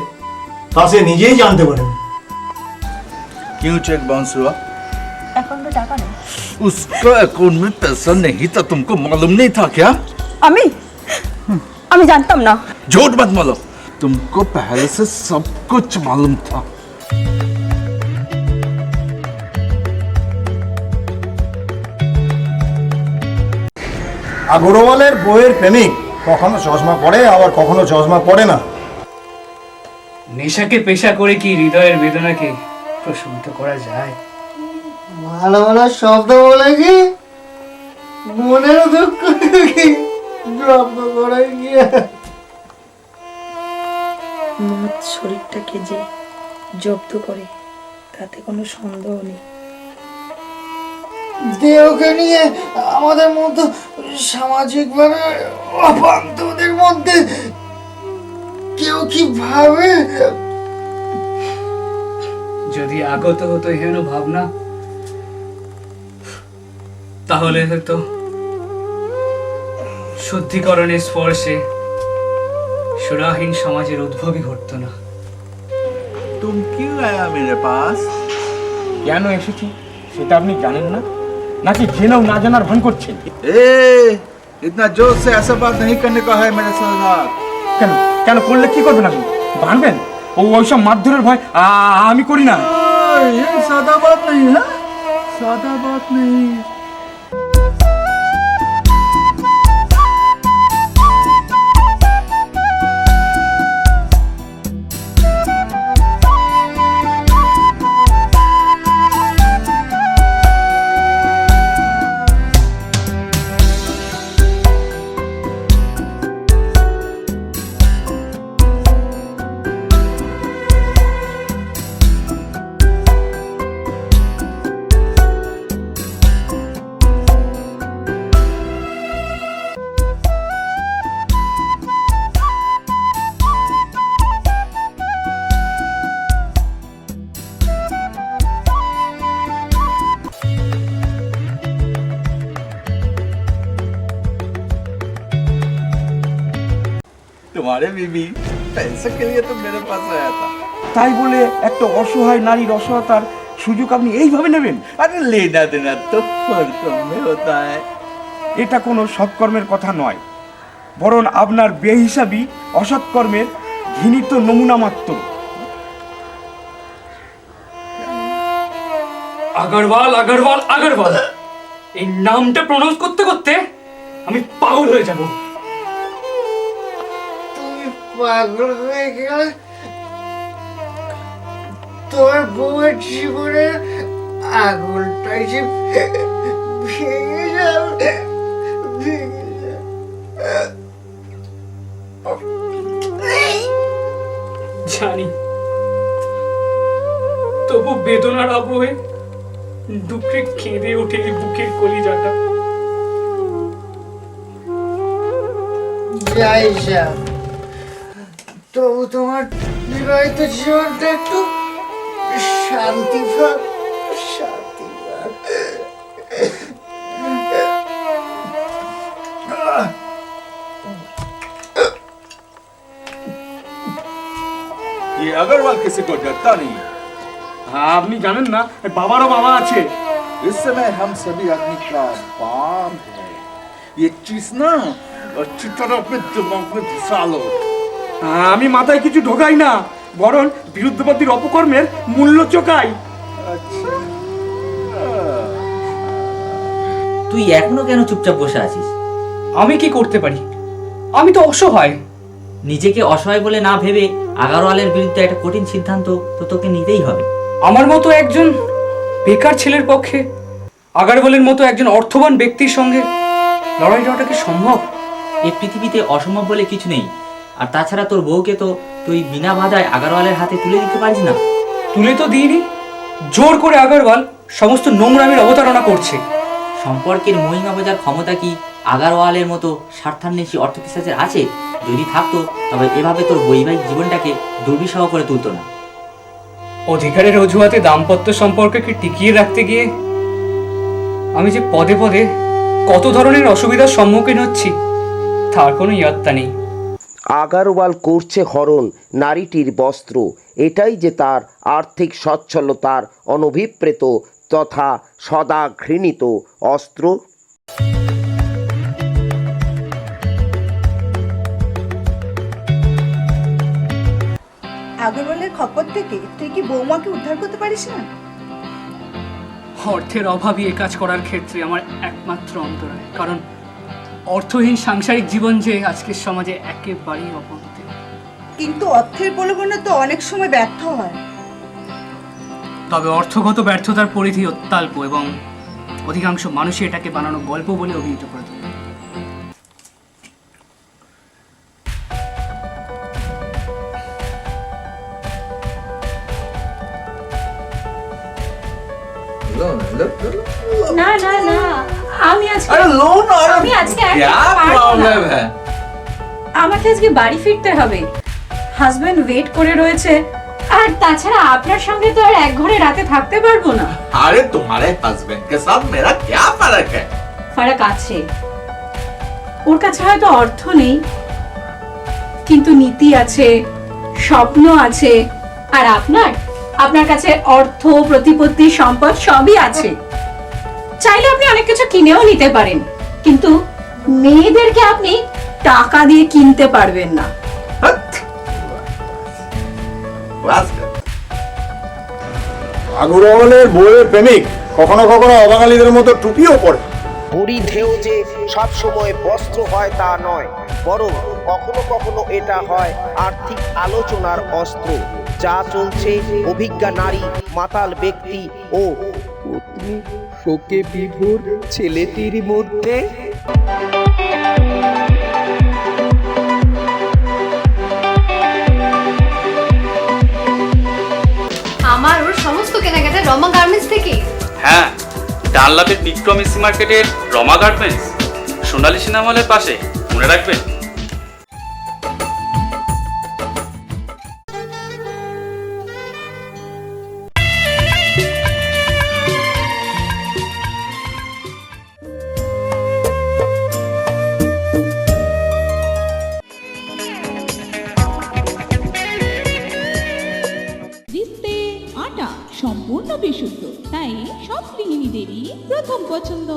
তা সে নিজেই জানতে পারে না। क्यों चेक बाउंस हुआ? এখন তো টাকা নেই। उसका अकाउंट में पैसा नहीं था, तुमको मालूम नहीं था क्या? আমি জানতাম না। झूठ मत बोलो, तुमको पहले से सब कुछ मालूम था। আগরওয়ালের বইয়ের প্রেমিক কখনো চশমা পরে, আবার কখনো চশমা পরে না। নেশাকে পেশা করে কি হৃদয়ের বেদনাকে প্রশমিত করা যায়? ভালো ভালো শব্দ বলে কি মনের দুঃখ কি জব্দ করে গিয়ে মদ শরীরটাকে যে জব্দ করে তাতে কোনো সন্দেহ নেই। দেহকে নিয়ে আমাদের মতো সামাজিকভাবে অপান্তদের মধ্যে কেউ কি ভাবে? যদি আগত হতো হেন ভাবনা, তাহলে হয়তো শুদ্ধিকরণের স্পর্শে সুরাহীন সমাজের উদ্ভবই ঘটতো না। तुम क्यों आया मेरे पास? কেন এসেছি সেটা আপনি জানেন না, নাকি জেনেও না জানার ভান করছেন? ए, इतना जोर से ऐसा बात नहीं करने का है मेरे साथ। কেন কেন করলে কি করবেন আপনি? ভাঙবেন? ওইসব মারধরের ভয় আমি করি না। ये सादा बात नहीं है, सादा बात नहीं। तुम्हारे बीबी पैसे के लिए तो मेरे पास आया था। তাই বলে একটা অসহায় নারীর অসহায়তার সুযোগ আপনি এইভাবে নেবেন? अरे लेना देना तो फर्क में होता है। এটা কোনো সৎকর্মের কথা নয়, বরং আপনার বেহিসাবি অসৎকর্মের ঘৃণিত নমুনা মাত্র। আগরওয়াল আগরওয়াল আগরওয়াল, এই নামটা প্রনাউন্স করতে করতে আমি পাগল হয়ে যাব। তুমি পাগল হয়ে গেলে তোমার বউয়ের জীবনে আগুনটাই যে ভেঙে যাবে, ভেঙে জানি, তবু বেদনার আবহে দুঃখে কেঁদে ওঠে এই বুকের কলিজাটা। যাই যা, তবু তোমার বিবাহিত জীবনটা একটু শান্তি পাক, শান্তি পাক। ये अग्रवाल किसी को डरता नहीं। আপনি জানেন না বাবারও বাবা আছে। इस समय हम सभी आदमी का बाप है। ये चीज ना अच्छी तरह अपने दिमाग में घुसा लो। আমি মাথায় কিছু ঢোকাই না, বরং বিরুদ্ধবাদীর অপকর্মের মূল্য চোকাই। তুই এখনো কেন চুপচাপ বসে আছিস? আমি কি করতে পারি? আমি তো অসহায়। নিজেকে অসহায় বলে না ভেবে আগারওয়ালের বিরুদ্ধে একটা কঠিন সিদ্ধান্ত তো তোকে নিতেই হবে। আমার মতো একজন বেকার ছেলের পক্ষে আগারওয়ালের মতো একজন অর্থবান ব্যক্তির সঙ্গে লড়াই দেওয়াটা কি সম্ভব? এই পৃথিবীতে অসম্ভব বলে কিছু নেই। আর তাছাড়া তোর বউকে তো তুই বিনা বাধায় আগারওয়ালের হাতে তুলে দিতে পারিস না। তুলে তো দিইনি, জোর করে আগারওয়াল সমস্ত নোংরামির অবতারণা করছে। সম্পর্কের মহিমা বোঝার ক্ষমতা কি আগারওয়ালের মতো স্বার্থান্বেষী অর্থপিশাচের আছে? যদি থাকতো তবে এভাবে তোর বৈবাহিক জীবনটাকে দুর্বিষহ করে তুলতো না। অধিকারের অজুহাতে দাম্পত্য সম্পর্ককে টিকিয়ে রাখতে গিয়ে আমি যে পদে পদে কত ধরনের অসুবিধার সম্মুখীন হচ্ছি তার কোনো ইয়াত্তা নেই। আগারওয়াল করছে হরণ নারীটির বস্ত্র, এটাই যে তার আর্থিক সচ্ছলতার অনভিপ্রেত তথা সদা ঘৃণিত অস্ত্র। আগরওয়ালের খপ্পর থেকে তুই কি বৌমাকে উদ্ধার করতে পারিস না? অর্থের অভাবই এ কাজ করার ক্ষেত্রে আমার একমাত্র অন্তরায়, কারণ অর্থহীন সাংসারিক জীবন যে আজকের সমাজে একেবারেই অপন্থী। কিন্তু অর্থের প্রলোভনে তো অনেক সময় ব্যর্থ হয়। তবে অর্থগত ব্যর্থতার পরিধি অত্যল্প এবং অধিকাংশ মানুষই এটাকে বানানো গল্প বলে অভিহিত করে থাকে। না না না, আমি আজকে अरे लो ना, अरे আমি আজকে क्या একদম পারবো না। प्रॉब्लम है? আমাকে আজকে বাড়ি ফিরতে হবে, হাজবেন্ড ওয়েট করে রয়েছে। আর তাছাড়া আপনার সঙ্গে তো আর এক ঘরে রাতে থাকতে পারবো না। अरे तुम्हारे हस्बैंड के साथ मेरा क्या फर्क है? ফারাক আছে। ওর কাছে হয়তো অর্থ নেই, কিন্তু নীতি আছে, স্বপ্ন আছে। আর আপনার কাছে অর্থ, প্রতিপত্তি, সম্পদ সবই আছে। চাইলে আপনি অনেক কিছু কিনেও নিতে পারেন, কিন্তু মেয়েদেরকে আপনি টাকা দিয়ে কিনতে পারবেন না। আগুরওয়ালের বউয়ের প্রেমিক কখনো কখনো অবাঙালিদের মতো টুপিও পরে। পরিধেয় যে সব সময় বস্ত্র হয় তা নয়, বরং কখনো কখনো এটা হয় আর্থিক আলোচনার অস্ত্র। যা চলছে অভিজ্ঞা নারী, মাতাল ব্যক্তি ও পত্নী শোকে বিভোর ছেলেটির মধ্যে। আমার ওর সমস্ত কেনাকাটা রমা গার্মেন্টস থেকে। হ্যাঁ, ডানলাপের বিক্রম এসি মার্কেটের রমা গার্মেন্টস, সোনালী সিনেমা হলের পাশে, মনে রাখবেন। আটা সম্পূর্ণ বিশুদ্ধ, তাই সব গৃহিণীদেরই প্রথম পছন্দ।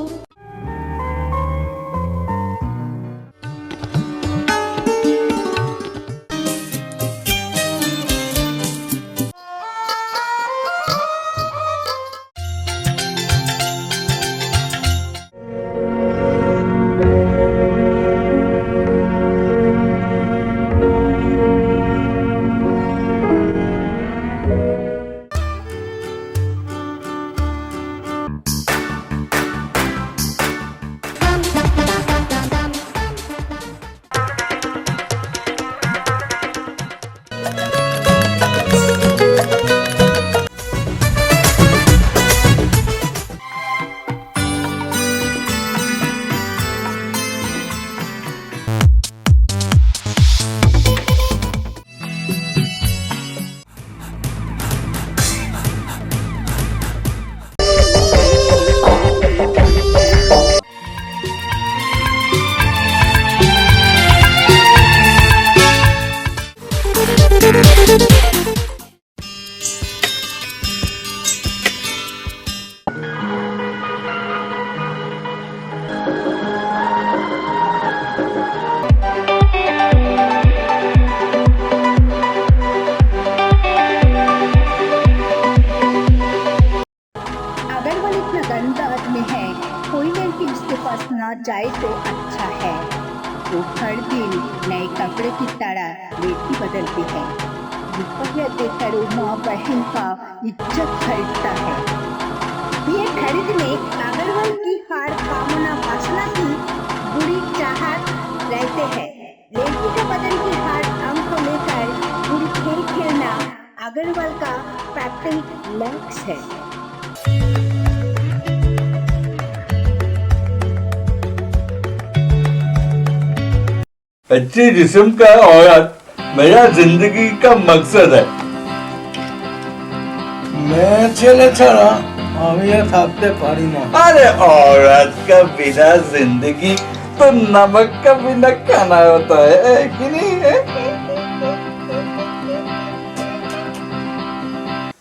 जाए तो अच्छा है। वो हर दिन नए कपड़े की तरह बेटी बदलती है। रुपया देकर वो माँ बहन का इज्जत खरीदता है। ये खरीदने अग्रवाल की हर कामना वासना की बुरी चाहत रहते हैं। लड़की के बदन की हर अंग को लेकर बुरी खेल खेलना अग्रवाल का पैट्रिक लक्ष्य है। अच्छी जिस्म का औरत मेरा जिंदगी का मकसद है। मैं ছেলে ছাড়া আমি আর থাকতে পারি না। अरे औरत का बिना जिंदगी तो नमक का बिना खाना होता है कि नहीं है?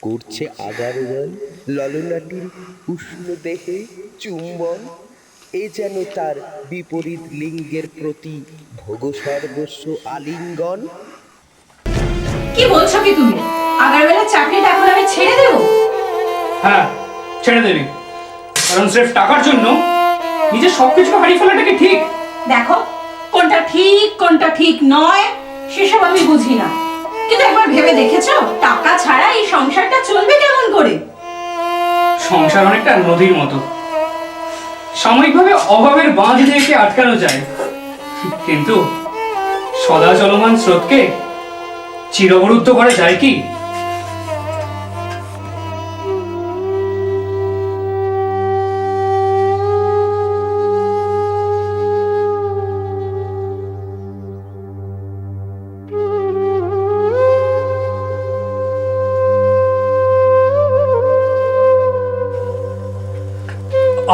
করছে আগারওয়াল ললনাটির উষ্ণ দেহে চুম্বন। এ যেন তার বিপরীত লিঙ্গের প্রতি ভোগ সর্বস্ব আলিঙ্গন। কি বলছো কি তুমি? আগারওয়ালের চাকরিটা এখন আমি ছেড়ে দেব? হ্যাঁ, ছেড়ে দেবি। কারণ সির্ফ টাকার জন্য নিজের সবকিছু হারিয়ে ফেলাটা কি ঠিক? দেখো, কোনটা ঠিক কোনটা ঠিক নয় সেসব আমি বুঝি না, কিন্তু একবার ভেবে দেখেছো টাকা ছাড়া এই সংসারটা চলবে কেমন করে? সংসার অনেকটা নদীর মতো, সাময়িকভাবে অভাবের বাঁধ দিয়ে একে আটকানো যায়, কিন্তু সদা চলমান স্রোতকে চিরবরুদ্ধ করা যায় কি?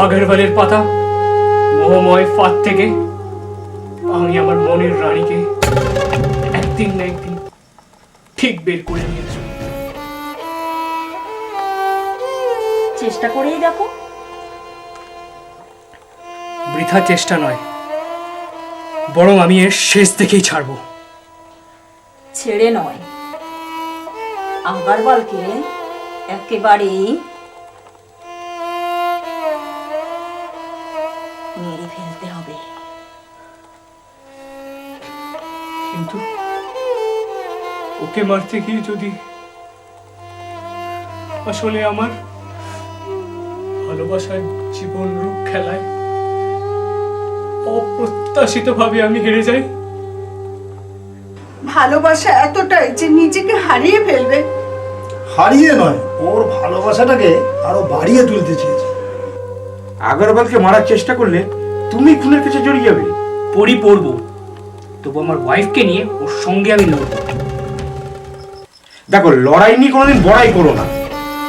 আগরওয়ালের পাতা মোহময় ফাঁদ থেকে আমি আমার মনের রানীকে একদিন না একদিন ঠিক বের করে নিয়ে আসবো। চেষ্টা করেই দেখো। বৃথা চেষ্টা নয়, বরং আমি এর শেষ দেখেই ছাড়বো। ছেড়ে নয়, আগরওয়ালকে একেবারেই মেরে ফেলতে হবে। কিন্তু ওকে মারতে গিয়ে যদি আসলে আমার ভালোবাসার জীবন রূপ খেলায় অপ্রত্যাশিতভাবে আমি হেরে যাই? ভালোবাসা এতটাই যে নিজেকে হারিয়ে ফেলবে? হারিয়ে নয়, ওর ভালোবাসাটাকে আরো বাড়িয়ে তুলতে চেয়েছে। আগরওয়ালকে মারার চেষ্টা করলে তুমি খুনের কাছে জড়িয়ে যাবে। পড়ি পড়বো, তবু আমার ওয়াইফকে নিয়ে ওর সঙ্গে আমি লড়বো। দেখো, লড়াই নিয়ে কোনোদিন বড়াই করো না,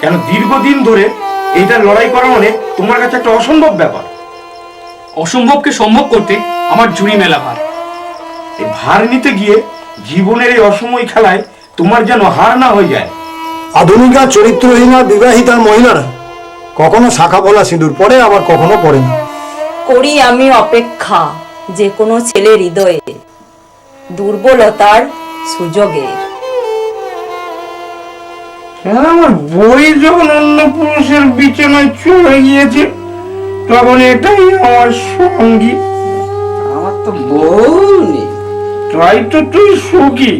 কেন দীর্ঘদিন ধরে এইটা লড়াই করা মানে তোমার কাছে একটা অসম্ভব ব্যাপার। অসম্ভবকে সম্ভব করতে আমার জুড়ি মেলা ভার। এই ভার নিতে গিয়ে জীবনের এই অসময় খেলায় তোমার যেন হার না হয়ে যায়। আধুনিকা চরিত্রহীনা বিবাহিতা মহিলারা কখনো শাখা পলা সিঁদুর পরে, আবার কখনো পরে না। করি আমি অপেক্ষা যে কোনো ছেলের হৃদয়ে দুর্বলতার সুযোগের। আমার বই যখন অন্য পুরুষের বিছানায় চলে গিয়েছে, তখন এটাই আমার সঙ্গী। আমার তো বউ নেই। তাই তো তুই সুখী।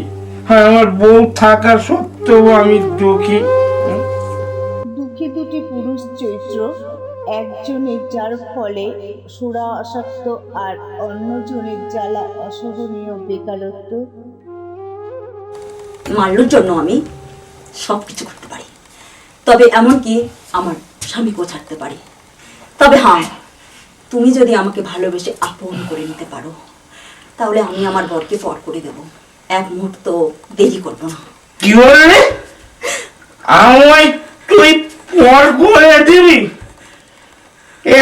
হ্যাঁ, আমার বউ থাকা সত্ত্বেও আমি দুঃখী। দুঃখী দুটি পুরুষ চরিত্র, একজনের যার ফলে সুরা আসক্ত আর অন্যজনের জ্বালা অসহনীয় বেকারত্ব। মাল্লুর জন্য আমি সবকিছু করতে পারি, তবে এমনকি আমার স্বামীকেও ছাড়তে পারি। তবে হ্যাঁ, তুমি যদি আমাকে ভালোবেসে আপন করে নিতে পারো, তাহলে আমি আমার বরকে পর করে দেব। এক মুহূর্ত দেরি করবো না। কি বললি? আমায় তুই পর করে দিবি?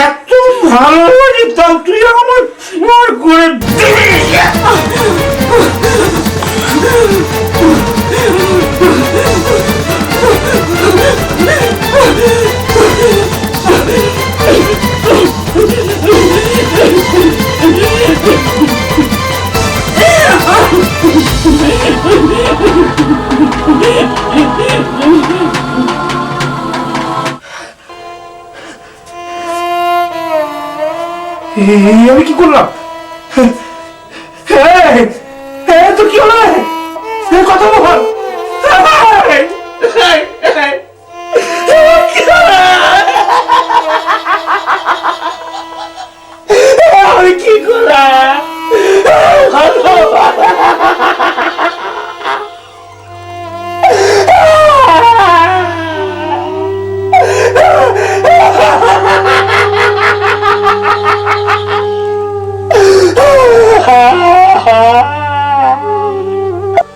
এত ভালোবাসি তাও তুই আমার পর করে দিবি? আমি কি করলাম? তো কি হলো? কথা বল। আমি কি করলাম?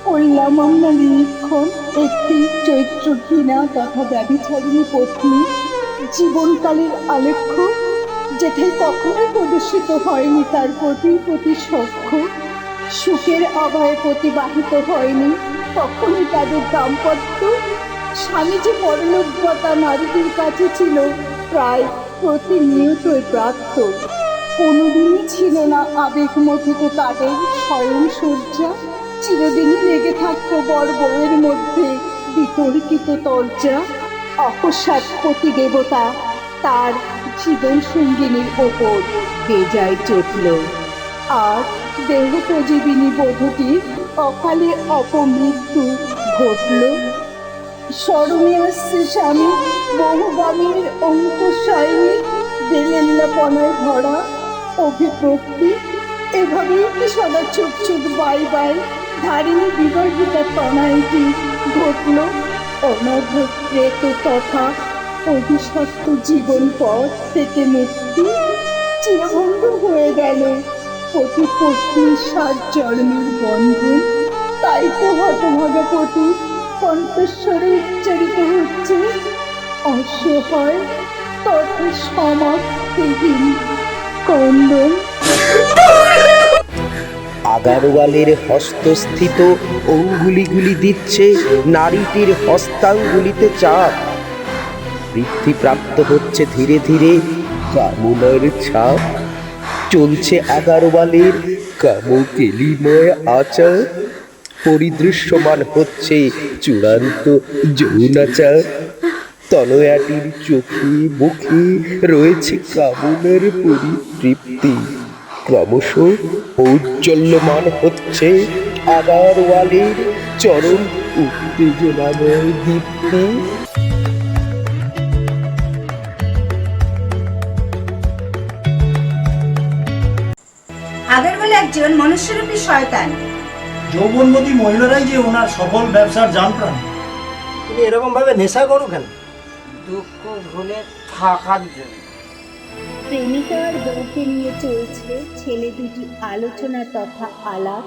করলাম আমরা নিরীক্ষণ একটি চরিত্রহীনা তথা ব্যভিচারিণী পত্নী জীবনকালের আলেখ্য, যেটাই কখনোই প্রদর্শিত হয়নি তার প্রতি সখ্য, সুখের অভয়ে প্রতিবাহিত হয়নি কখনোই তাদের দাম্পত্য। স্বামী যে পরলোকগতা নারীদের কাছে ছিল প্রায় প্রতিনিয়তই প্রাপ্ত। কোনোদিনই ছিল না আবেগমথিত তাদের স্বয়ং সজ্জা। চিরদিনই লেগে থাকতো বর বউয়ের মধ্যে বিতর্কিত তর্জা। অকস্মাৎ পতি দেবতা তার জীবন সঙ্গিনীর ওপর বেজায় চটল, আর দেহোপজীবিনী বধূটির অকালে অপমৃত্যু ঘটল। স্মরণে আসছে স্বামী বহুগামীর অঙ্কুশায়নী বেলেল্লাপনায় ভরা অভিব্যক্তি। এভাবেই কি সদা চুপ চুপ বাই বাই ধারিণী বিবাহিতা তনাইটি ঘটল। অনভ্রেত তথা অভিশপ্ত জীবন পথ থেকে মুক্তি চিরভঙ্গ হয়ে গেল পতি পত্নীর সাত জন্মের বন্ধন। তাই তো হতভাগা পতি কণ্ঠস্বরে উচ্চারিত হচ্ছে অসহায় তথা সমাপ্ত অর্থহীন কন্দন। আগারওয়ালের হস্তস্থিত অঙ্গুলিগুলি দিচ্ছে নারীটির হস্তাঙ্গুলিতে চাপ। বৃদ্ধিপ্রাপ্ত হচ্ছে ধীরে ধীরে কামনার ছাপ। চলছে আগারওয়ালের কামকেলিময় আচার। পরিদৃশ্যমান হচ্ছে চূড়ান্ত যৌনাচার। তনয়াটির চোখে মুখে রয়েছে কামনার পরিতৃপ্তি। ক্রমশ ঔজ্জ্বল্যমান হচ্ছে আগারওয়ালের চরম উত্তেজনাময় দীপ্তি। আগারওয়াল একজন মনুষ্যরূপী শয়তান। যৌবনবতী মহিলারাই যে ওনার সফল ব্যবসার জান প্রাণ। তুমি এরকম ভাবে নেশা করো কেন? দুঃখ ভুলে থাকার জন্য। প্রেমিকার বউকে নিয়ে চলছে ছেলে দুটি আলোচনা তথা আলাপ।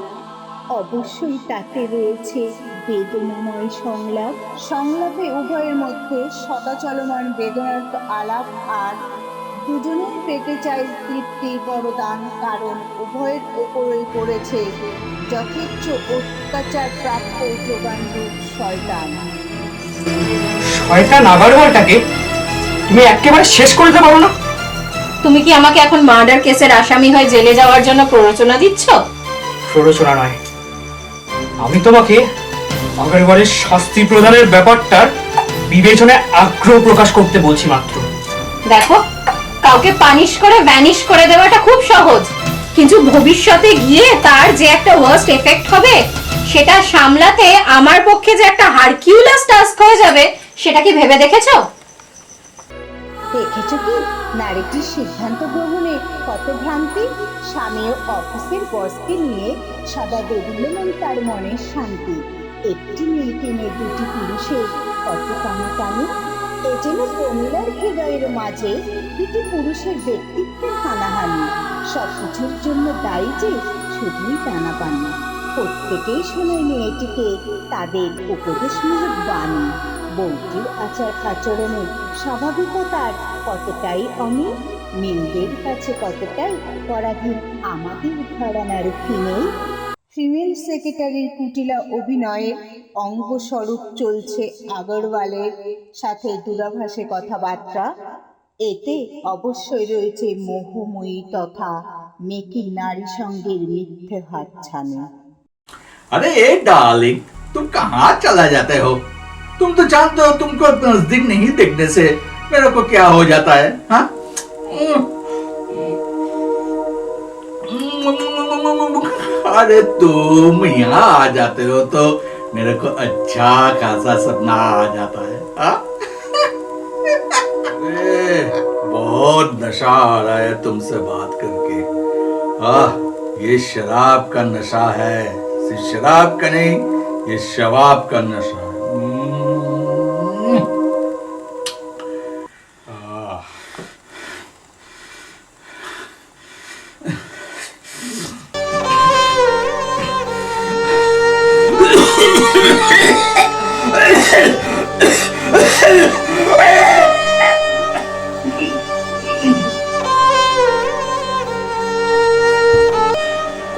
অবশ্যই তাতে রয়েছে বেদনাময় সংলাপ। সংলাপে উভয়ের মধ্যে সদা চলমান বেদনার আলাপ, আর দুজনেই পেতে চাই তৃপ্তির বরদান, কারণ উভয়ের উপরেই পড়েছে যথেচ্ছ অত্যাচার প্রাপ্য যোগানরূপ শয়তান। শয়তান আগারওয়ালটাকে তুমি একেবারে শেষ করে দিতে পারো না? তুমি কি আমাকে এখন মার্ডার কেসের আসামি হয়ে জেলে যাওয়ার জন্য প্ররোচনা দিচ্ছ? প্ররোচনা নয়, আমি তোমাকে আগারওয়ালের শাস্তি প্রদানের ব্যাপারটার বিবেচনায় আগ্রহ প্রকাশ করতে বলছি মাত্র। দেখো, কাউকে পানিশ করে ভ্যানিশ করে দেওয়াটা খুব সহজ, কিন্তু ভবিষ্যতে গিয়ে তার যে একটা ওয়ার্স্ট এফেক্ট হবে সেটা সামলাতে আমার পক্ষে যে একটা হারকিউলাস টাস্ক হয়ে যাবে, সেটা কি ভেবে দেখেছো? দেখেছো কি নারীটির সিদ্ধান্ত গ্রহণে কত ভ্রান্তি। স্বামী ও অফিসের বসকে নিয়ে সদা দোদুল্যমান তার মনের শান্তি। একটি মেয়েকে নিয়ে দুটি পুরুষের কত টানাটানি। এ যেন প্রমীলার হৃদয়ের মাঝে দুটি পুরুষের ব্যক্তিত্বের হানাহানি। সবকিছুর জন্য দায়ী যে শুধুই টানাপানি। প্রত্যেকেই শোনায় মেয়েটিকে তাদের উপদেশমূলক বাণী। বউটির আচার আচরণের স্বাভাবিকতার কতটাই অমিল, মেয়েদের কাছে কতটাই পরাধীন আমাদের ঘরানার ফিমেল। ফিমেল সেক্রেটারির কুটিলা অভিনয়ের অঙ্গস্বরূপ চলছে আগারওয়ালের সাথে দূরাভাষে কথাবার্তা। এতে অবশ্যই রয়েছে মোহময়ী তথা মেকি নারী সঙ্গের মিথ্যে হাতছানি। अरे ए डार्लिंग, तुम कहाँ चला जाते हो? तुम तो जानते हो तुमको नजदीक नहीं देखने से मेरे को क्या हो जाता है, हाँ? अरे तुम यहाँ आ जाते हो तो मेरे को अच्छा खासा सपना आ जाता है, हाँ? अरे बहुत नशा आ रहा है तुमसे बात करके। ये शराब का नशा है, सिर्फ शराब का नहीं, ये शवाब का नशा है।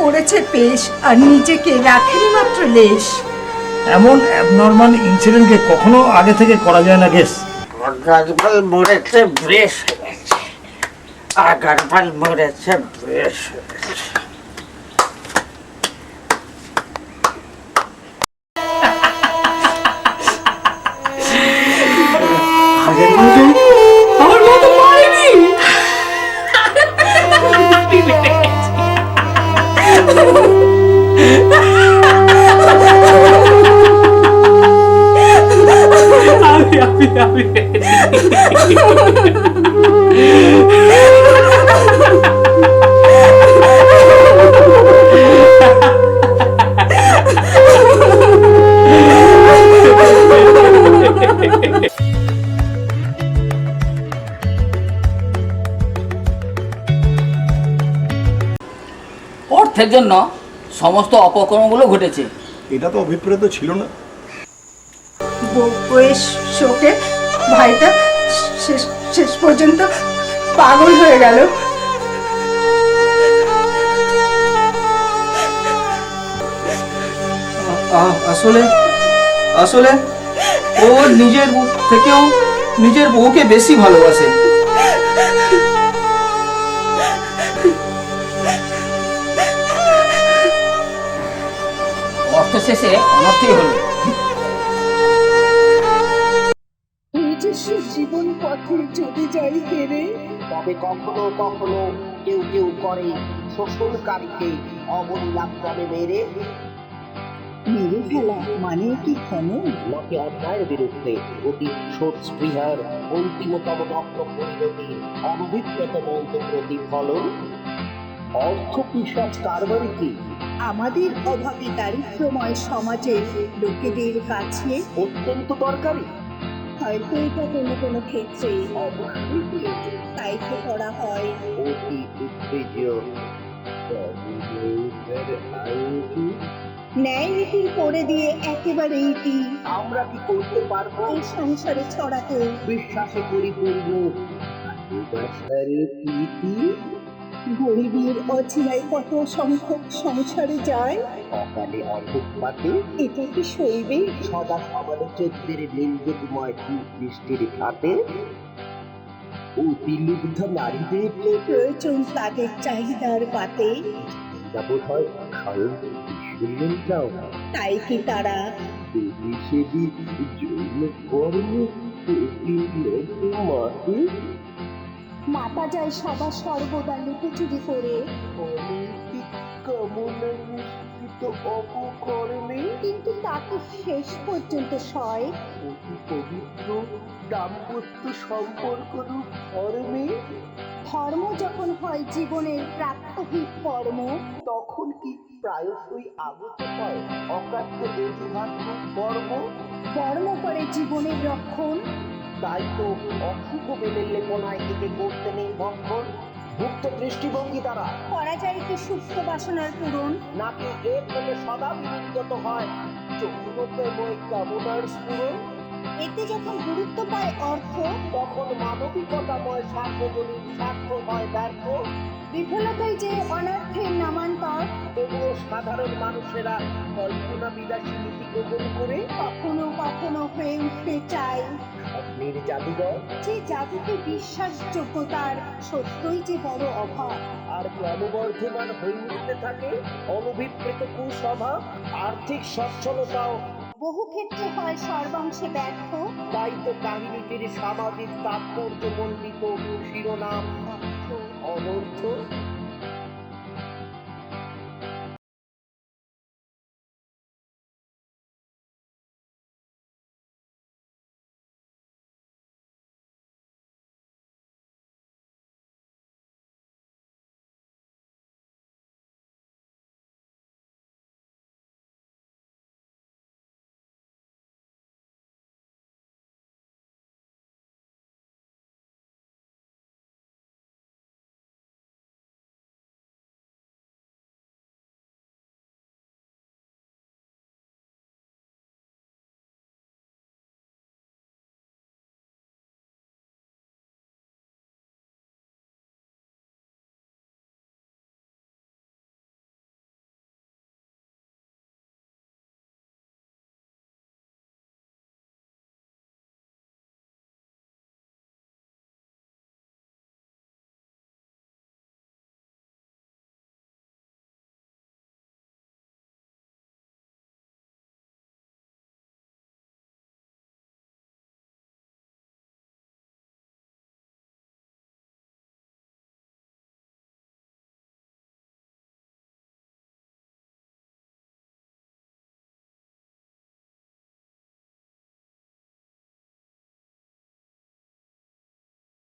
করেছে পেশ আর নিজেকে রাখেনি মাত্র লেশ। এমন অ্যাবনর্মাল ইনসিডেন্টকে কখনো আগে থেকে করা যায় না গেস। আগারওয়াল মরেছে ব্রেশ হয়েছে, আগারওয়াল মরেছে ব্রেশ হয়েছে। আমার মতো মারেনি। অর্থের জন্য সমস্ত অপকর্মগুলো ঘটেছে। এটা তো অভিপ্রেত ছিল না। বউয়ের শোকে ভাইটা শেষ পর্যন্ত পাগল হয়ে গেল। আসলে আসলে ও নিজের থেকেও নিজের বউকে বেশি ভালোবাসে। অর্থ শেষে অনর্থই হলো। নিজস্ব জীবন পথে যদি যাই হেরে, তবে কখনো কখনো কেউ কেউ করে শোষণকারীকে অবলীলাক্রমে মেরে মেরে ফেলা মানে কি খনন? নাকি অন্যায়ের বিরুদ্ধে অতি স্পৃহার অন্তিমতম রক্ত পরিণতির অনভিপ্রেত মন্ত্র প্রতিফলন? অর্থ পিশাচ কারবারি কি আমাদের অভাবী দারিদ্র্যময় সমাজের লোকেদের কাছে অত্যন্ত দরকারি? হয়তো এটা কোনো কোনো ক্ষেত্রে তাই তো করা হয় অতি উত্তেজক ন্যায় নীতির করে দিয়ে একেবারে ইতি। আমরা কি করতে পারবো এই সংসারে ছড়াতে বিশ্বাসে পরিপূর্ণ ভালোবাসার প্রীতি? গরিবের অচিনায় কত সংখ্যক সংসারে যায় সকালে অধঃপাতে, এটা কি সইবে? সদা সমালোচকদের নিন্দুকময় দৃষ্টির খাতে অতিলুব্ধ নারীদের প্রয়োজন তাদের চাহিদার পাতে, বোধ হয় স্বয়ং ঈশ্বরীয়টাও তাই কি তারা দেবী জৈন কর্মে মাকে মাতা যায় সদা সর্বদা লুটোচুরি করে, অনৈতিক কামনা মিশ্রিত অপকর্মে, কিন্তু তাকে শেষ পর্যন্ত সয় অতি পবিত্র দাম্পত্য সম্পর্ক রূপ ধর্মে। ধর্ম যখন হয় জীবনের প্রাত্যহিক কর্ম, তখন কি প্রায়শই আগত হয় অকাট্য অজুহাত রূপ কর্ম? কর্ম করে জীবনের রক্ষণ, তাই তো অশুভ বেলের লেপনায় একে করতে নেই ভক্ষণ। মুক্ত দৃষ্টিভঙ্গি দ্বারা করা যায় কি সুপ্ত বাসনার পূরণ? নাকি এর থেকে সদা বিনির্গত হয় যৌনতাময় কামনার স্ফুরণ? এতে যখন গুরুত্ব পায় অর্থ, তখন মানবিকতাময় সার্বজনীন স্বার্থ হয় ব্যর্থ। বিফলতাই যে অনর্থের নামান্তর। তবুও সাধারণ মানুষেরা কল্পনা বিলাসী নীতি গ্রহণ করে কখনো কখনো হয়ে উঠতে চায় স্বপ্নের জাদুঘর, যে জাদুতে বিশ্বাসযোগ্যতার সত্যই যে বড় অভাব। আর ক্রমবর্ধমান হয়ে উঠতে থাকে অনভিপ্রেত কুস্বভাব। আর্থিক সচ্ছলতাও বহু ক্ষেত্রে হয় সর্বাংশে ব্যর্থ। তাই তো কাহিনীটির সামাজিক তাৎপর্যমণ্ডিত শিরোনাম অনর্থ।